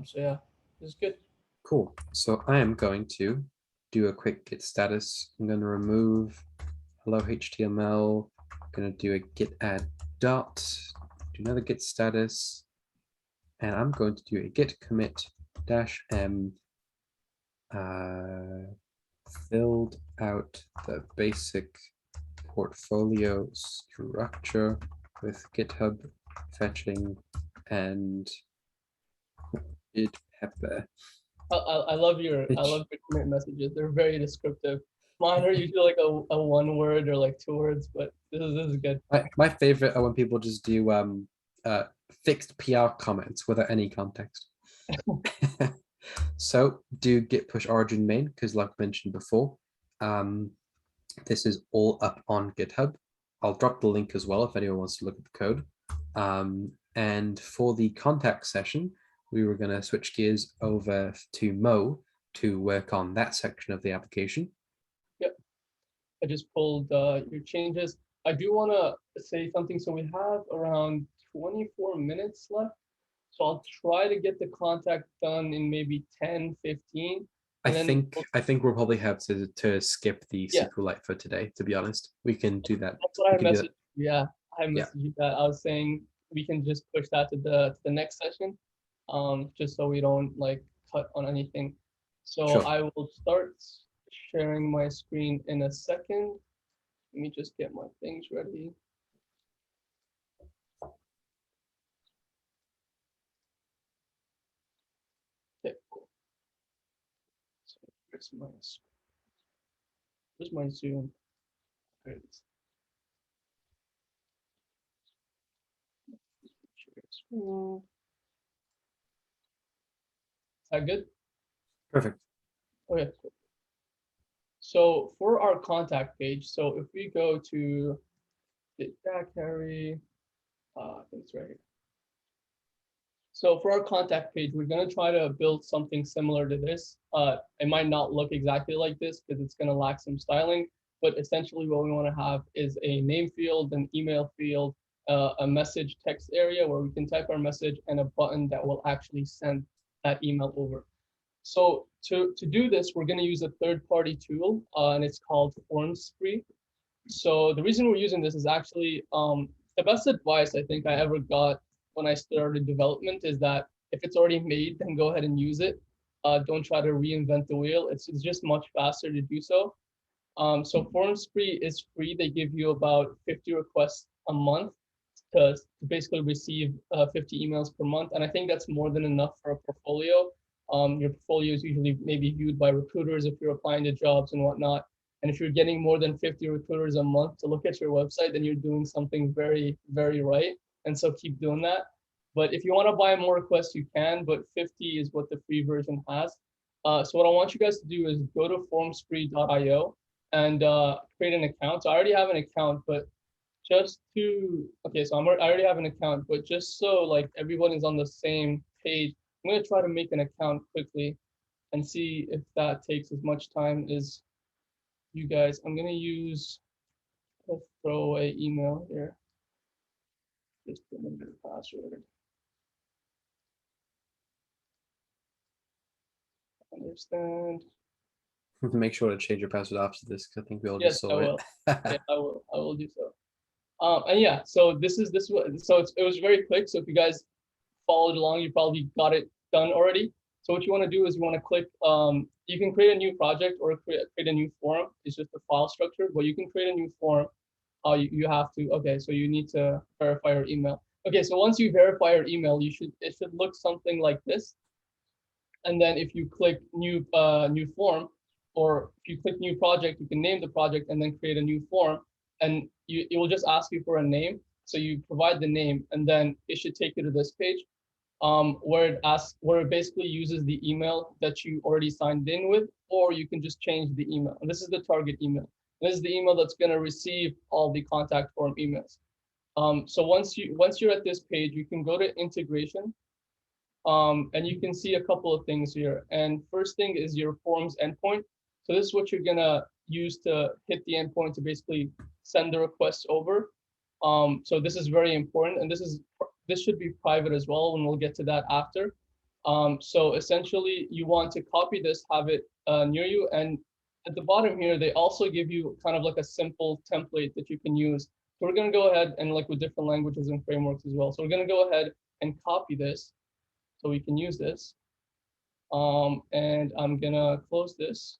So yeah, this is good. Cool. So I am going to do a quick git status. I'm going to remove hello HTML. I'm going to do a git add dot, do another git status, and I'm going to do a git commit -m filled out the basic portfolio structure with GitHub fetching and git pepper. I love your commit messages. They're very descriptive. Mine are usually like a 1 word or like 2 words, but this is good. My favorite are when people just do fixed PR comments without any context. So do git push origin main, because like mentioned before, this is all up on GitHub. I'll drop the link as well if anyone wants to look at the code. And for the contact session, we were going to switch gears over to Mo to work on that section of the application. Yep. I just pulled your changes. I do want to say something. So we have around 24 minutes left. So I'll try to get the contact done in maybe 10, 15. I think we'll probably have to skip the Yeah. SQLite for today, to be honest. We can do that. That's what I messaged. Yeah, I messaged you that. I was saying we can just push that to the next session, just so we don't like cut on anything. So Sure. I will start sharing my screen in a second. Let me just get my things ready. Okay, cool. So where's my Zoom? There it is. Share screen. Is that good? Perfect. Okay, cool. So for our contact page, so if we go to git carry, I think it's right here. So for our contact page, we're going to try to build something similar to this. It might not look exactly like this because it's going to lack some styling, but essentially what we want to have is a name field, an email field, a message text area where we can type our message, and a button that will actually send that email over. So to do this, we're going to use a third-party tool, and it's called FormSpree. So the reason we're using this is actually the best advice I think I ever got when I started development is that if it's already made, then go ahead and use it. Don't try to reinvent the wheel. It's just much faster to do so. So FormSpree is free. They give you about 50 requests a month to basically receive 50 emails per month. And I think that's more than enough for a portfolio. Your portfolio is usually maybe viewed by recruiters if you're applying to jobs and whatnot. And if you're getting more than 50 recruiters a month to look at your website, then you're doing something very, very right. And so keep doing that. But if you want to buy more requests, you can, but 50 is what the free version has. So what I want you guys to do is go to formspree.io and create an account. So I already have an account, but just to, okay, so I already have an account, but just so like everyone is on the same page, I'm gonna try to make an account quickly and see if that takes as much time as you guys. I'm gonna use a throwaway email here. Just remember the password. Understand. Make sure to change your password after this, because I think we all Yes, just I saw it. will. Yeah, I will. I will do so. And yeah, so it was very quick. So if you guys followed along, you probably got it done already. So what you want to do is you want to click, you can create a new project or create a new forum. It's just the file structure, but you can create a new forum. You have to, okay, so you need to verify your email. Okay, so once you verify your email, it should look something like this. And then if you click new form, or if you click new project, you can name the project and then create a new form, and it will just ask you for a name. So you provide the name, and then it should take you to this page, where it basically uses the email that you already signed in with, or you can just change the email. And this is the target email. This is the email that's going to receive all the contact form emails. So once you're at this page, you can go to integration, and you can see a couple of things here. And first thing is your forms endpoint. So this is what you're gonna use to hit the endpoint to basically send the requests over. So this is very important, and this should be private as well, and we'll get to that after. So essentially, you want to copy this, have it near you, and at the bottom here, they also give you kind of like a simple template that you can use. So we're gonna go ahead and like with different languages and frameworks as well. So we're gonna go ahead and copy this so we can use this. And I'm gonna close this.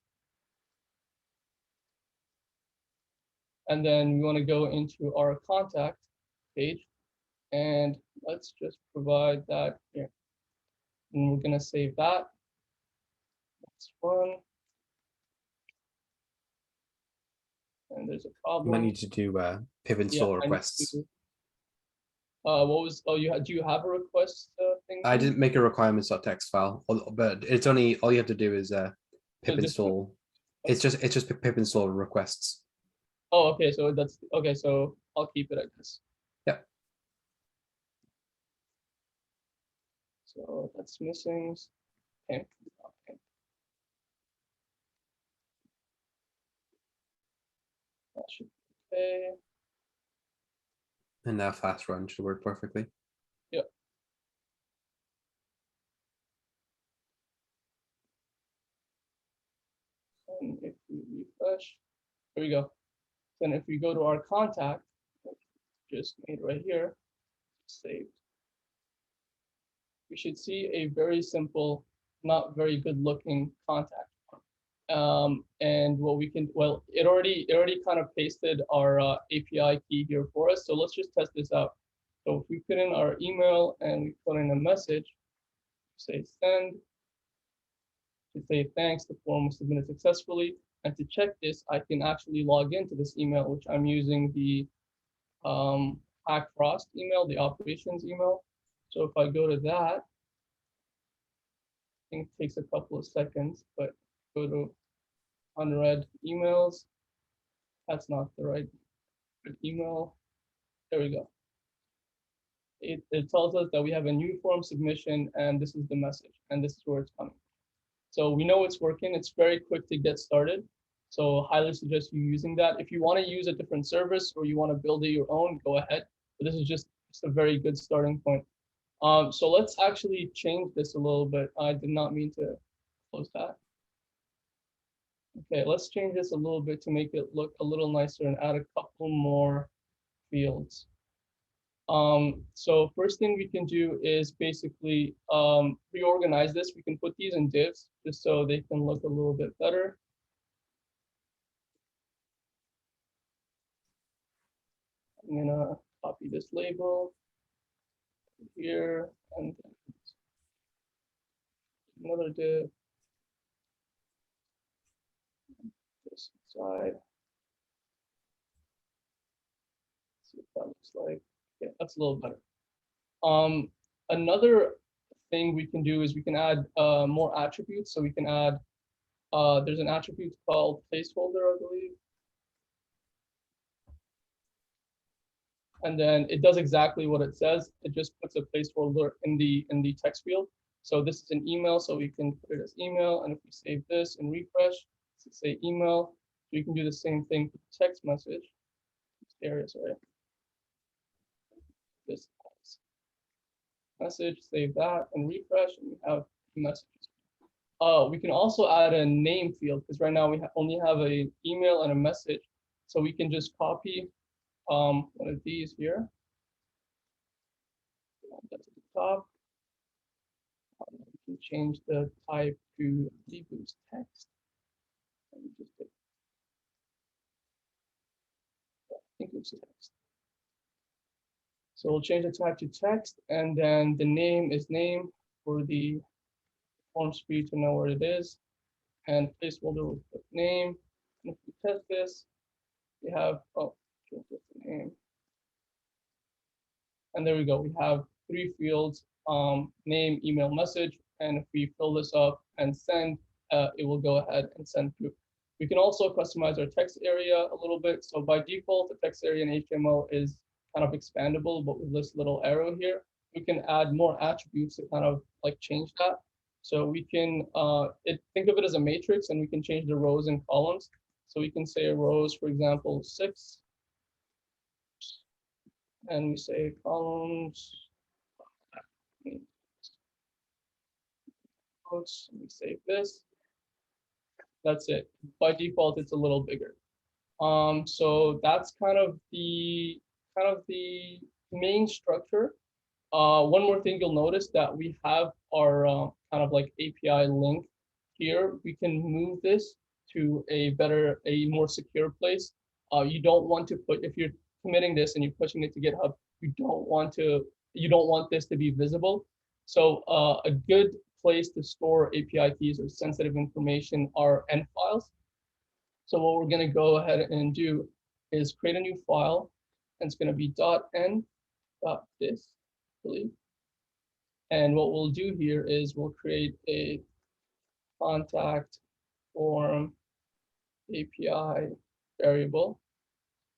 And then we wanna go into our contact page, and let's just provide that here. And we're gonna save that. That's one. And there's a You might problem. need to do pip Yeah, install I need requests. to, oh, do you have a request thing I too? didn't make a requirements.txt file, but it's only, all you have to do is So pip this one? install. It's just pip install requests. Oh, okay, so that's, okay, so I'll keep it, I guess. Yep. So that's missing. Okay. Okay. That should be okay. And now fast run should work perfectly. Yep. And if we refresh, here we go. Then if we go to our contact, just made right here, saved, we should see a very simple, not very good looking contact. And what we can, well, it already kind of pasted our API key here for us. So let's just test this out. So if we put in our email and we put in a message, say send, to say thanks, the form was submitted successfully. And to check this, I can actually log into this email, which I'm using the Hack Frost email, the operations email. So if I go to that, I think it takes a couple of seconds, but go to unread emails. That's not the right email. There we go. It tells us that we have a new form submission, and this is the message, and this is where it's coming. So we know it's working. It's very quick to get started. So highly suggest you using that. If you want to use a different service or you want to build it your own, go ahead. But this is just a very good starting point. So let's actually change this a little bit. I did not mean to close that. Okay, let's change this a little bit to make it look a little nicer and add a couple more fields. So first thing we can do is basically reorganize this. We can put these in divs just so they can look a little bit better. I'm gonna copy this label here and another div this side. See what that looks like. Yeah, that's a little better. Another thing we can do is we can add more attributes. So we can add, there's an attribute called placeholder, I believe. and then it does exactly what it says. It just puts a placeholder in the text field. So this is an email, so we can put it as email, and if we save this and refresh, say email, we can do the same thing for the text message. Areas, right? This message, save that, and refresh, and we have messages. We can also add a name field because right now we only have an email and a message. So we can just copy one of these here. That's at the top. We can change the type to deboost text. Let me just take, I think it's text. So we'll change the type to text, and then the name is name for the form speed to know where it is, and placeholder will put name. And if we test this, we have change the name, and there we go. We have 3 fields: name, email, message. And if we fill this up and send, it will go ahead and send through. We can also customize our text area a little bit. So by default, the text area in HTML is kind of expandable, but with this little arrow here, we can add more attributes to kind of like change that. So we can think of it as a matrix, and we can change the rows and columns. So we can say rows, for example, 6, and we say columns. We save this. That's it. By default, it's a little bigger. So that's kind of the main structure. One more thing you'll notice that we have our kind of like API link here. We can move this to a more secure place. You don't want to put, if you're committing this and you're pushing it to GitHub, you don't want this to be visible. So a good place to store API keys or sensitive information are end files. So what we're going to go ahead and do is create a new file, and it's going to be .n.this, I believe. And what we'll do here is we'll create a contact form API variable,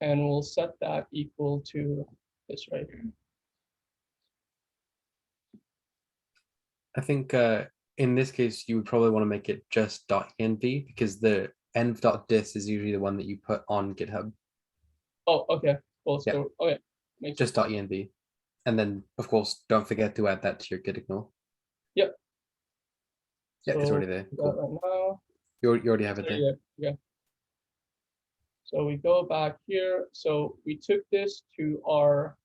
and we'll set that equal to this right here. I think in this case, you would probably want to make it just .env because the env.dis is usually the one that you put on GitHub. Oh, okay. Cool. So, yeah. Okay. Just .env. And then, of course, don't forget to add that to your git ignore. Yep. Yeah, it's already there. Cool. Right now. You already have it there. Yeah. So we go back here. So we took this to our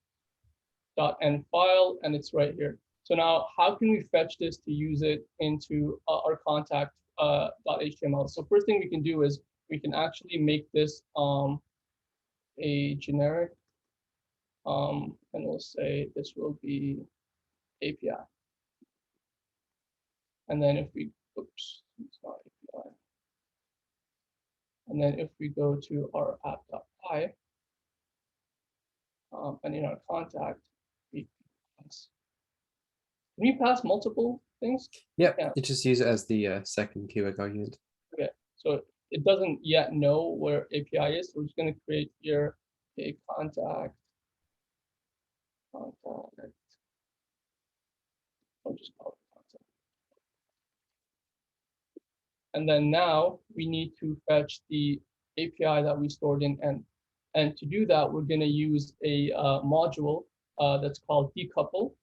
.n file, and it's right here. So now, how can we fetch this to use it into our contact .html? So first thing we can do is we can actually make this a generic, and we'll say this will be API. And then if we, oops, it's not API. And then if we go to our app.py, and in our contact, we pass. Can we pass multiple things? Yeah, you just use it as the second keyword argument. Okay, so it doesn't yet know where API is. So we're just going to create here a contact. I'll just call it contact. And then now we need to fetch the API that we stored in N. And to do that, we're going to use a module that's called decouple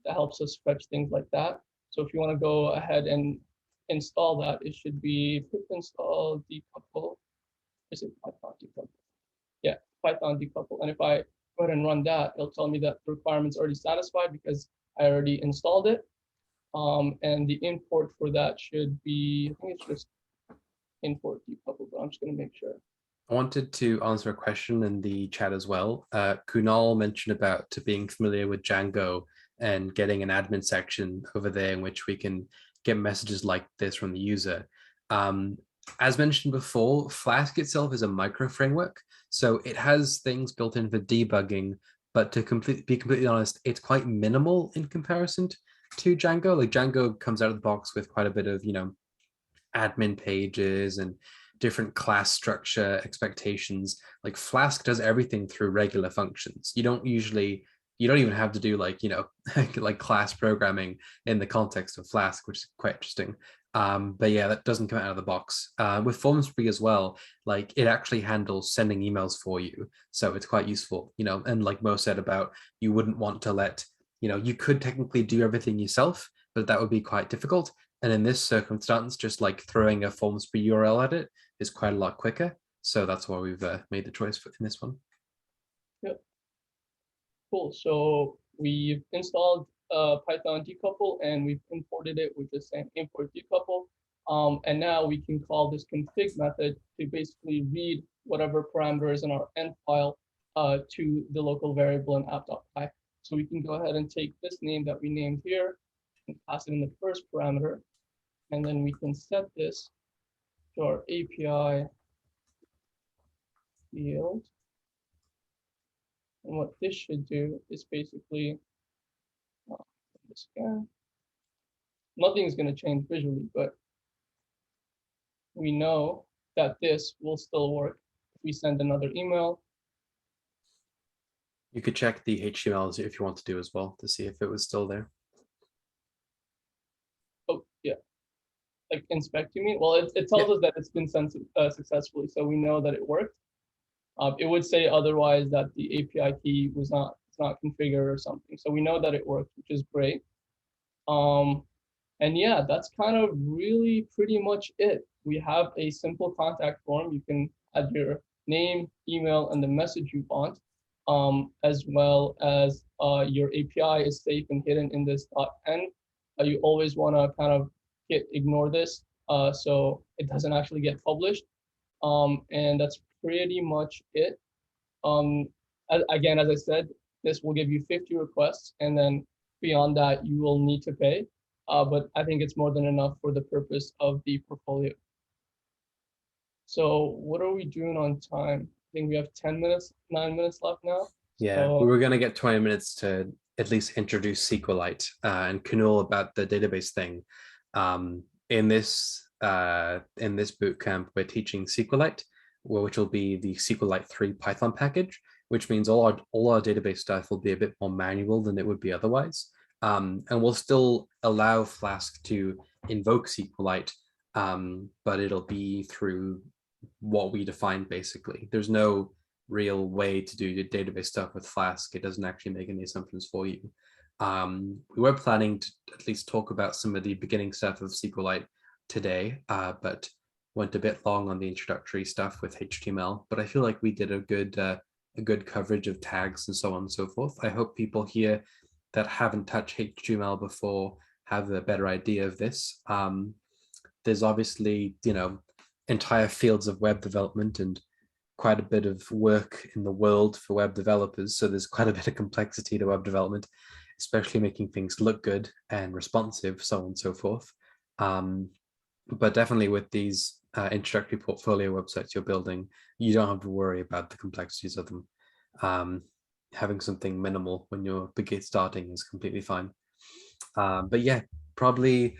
that helps us fetch things like that. So if you want to go ahead and install that, it should be pip install decouple. Is it Python decouple? Yeah, Python decouple. And if I go ahead and run that, it'll tell me that the requirement's already satisfied because I already installed it. And the import for that should be, I think it's just import decouple, but I'm just going to make sure. I wanted to answer a question in the chat as well. Kunal mentioned about being familiar with Django and getting an admin section over there in which we can get messages like this from the user. As mentioned before, Flask itself is a micro framework, so it has things built in for debugging, but to be completely honest, it's quite minimal in comparison to Django. Like Django comes out of the box with quite a bit of, admin pages and different class structure expectations. Like Flask does everything through regular functions. You don't even have to do like, like class programming in the context of Flask, which is quite interesting. But yeah, that doesn't come out of the box. With FormSpree as well, like it actually handles sending emails for you. So it's quite useful, and like Mo said about, you wouldn't want to let, you could technically do everything yourself, but that would be quite difficult. And in this circumstance, just like throwing a FormSpree URL at it is quite a lot quicker. So that's why we've made the choice in this one. Yep. Cool. So we've installed Python decouple and we've imported it with just saying import decouple. And now we can call this config method to basically read whatever parameters in our end file to the local variable in app.py. So we can go ahead and take this name that we named here and pass it in the first parameter. And then we can set this to our API field. And what this should do is basically, this again, nothing's going to change visually, but we know that this will still work if we send another email. You could check the HTML if you want to do as well to see if it was still there. Oh, yeah. Like inspect, you mean? Well, it tells us that it's been sent successfully, so we know that it worked. It would say otherwise that the API key was not configured or something. So we know that it worked, which is great. And yeah, that's kind of really pretty much it. We have a simple contact form. You can add your name, email, and the message you want, as well as your API is safe and hidden in this .env. You always want to kind of ignore this so it doesn't actually get published. And that's pretty much it. Again, as I said, this will give you 50 requests, and then beyond that, you will need to pay. But I think it's more than enough for the purpose of the portfolio. So what are we doing on time? I think we have 10 minutes, 9 minutes left now. Yeah, so, we were going to get 20 minutes to at least introduce SQLite and Kunal about the database thing. In this bootcamp, we're teaching SQLite, which will be the SQLite 3 Python package, which means all our database stuff will be a bit more manual than it would be otherwise. And we'll still allow Flask to invoke SQLite, but it'll be through what we define basically. There's no real way to do your database stuff with Flask. It doesn't actually make any assumptions for you. We were planning to at least talk about some of the beginning stuff of SQLite today, but went a bit long on the introductory stuff with HTML. But I feel like we did a good coverage of tags and so on and so forth. I hope people here that haven't touched HTML before have a better idea of this. There's obviously, entire fields of web development and quite a bit of work in the world for web developers. So there's quite a bit of complexity to web development, especially making things look good and responsive, so on and so forth. But definitely with these introductory portfolio websites you're building, you don't have to worry about the complexities of them. Having something minimal when you're starting is completely fine. But yeah, probably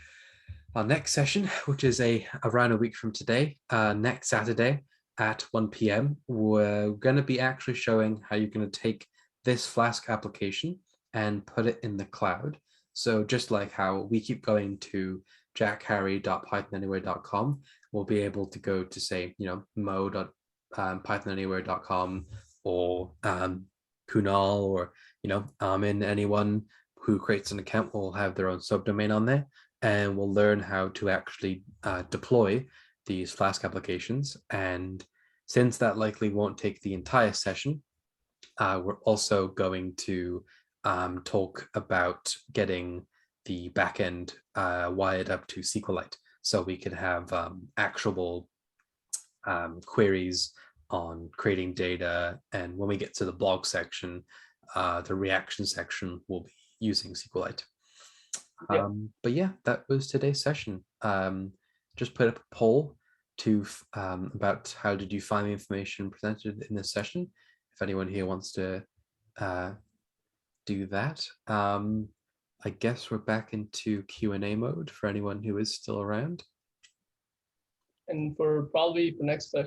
our next session, which is around a week from today, next Saturday at 1 p.m, we're going to be actually showing how you're going to take this Flask application and put it in the cloud. So just like how we keep going to jackharry.pythonanywhere.com, we'll be able to go to say, mo.pythonanywhere.com or Kunal or, Armin, anyone who creates an account will have their own subdomain on there, and we'll learn how to actually deploy these Flask applications. And since that likely won't take the entire session, we're also going to talk about getting the backend wired up to SQLite, so we could have actionable queries on creating data. And when we get to the blog section, the reaction section will be using SQLite. But yeah, that was today's session. Just put up a poll to about how did you find the information presented in this session, if anyone here wants to do that. I guess we're back into Q&A mode for anyone who is still around. and for probably the next session.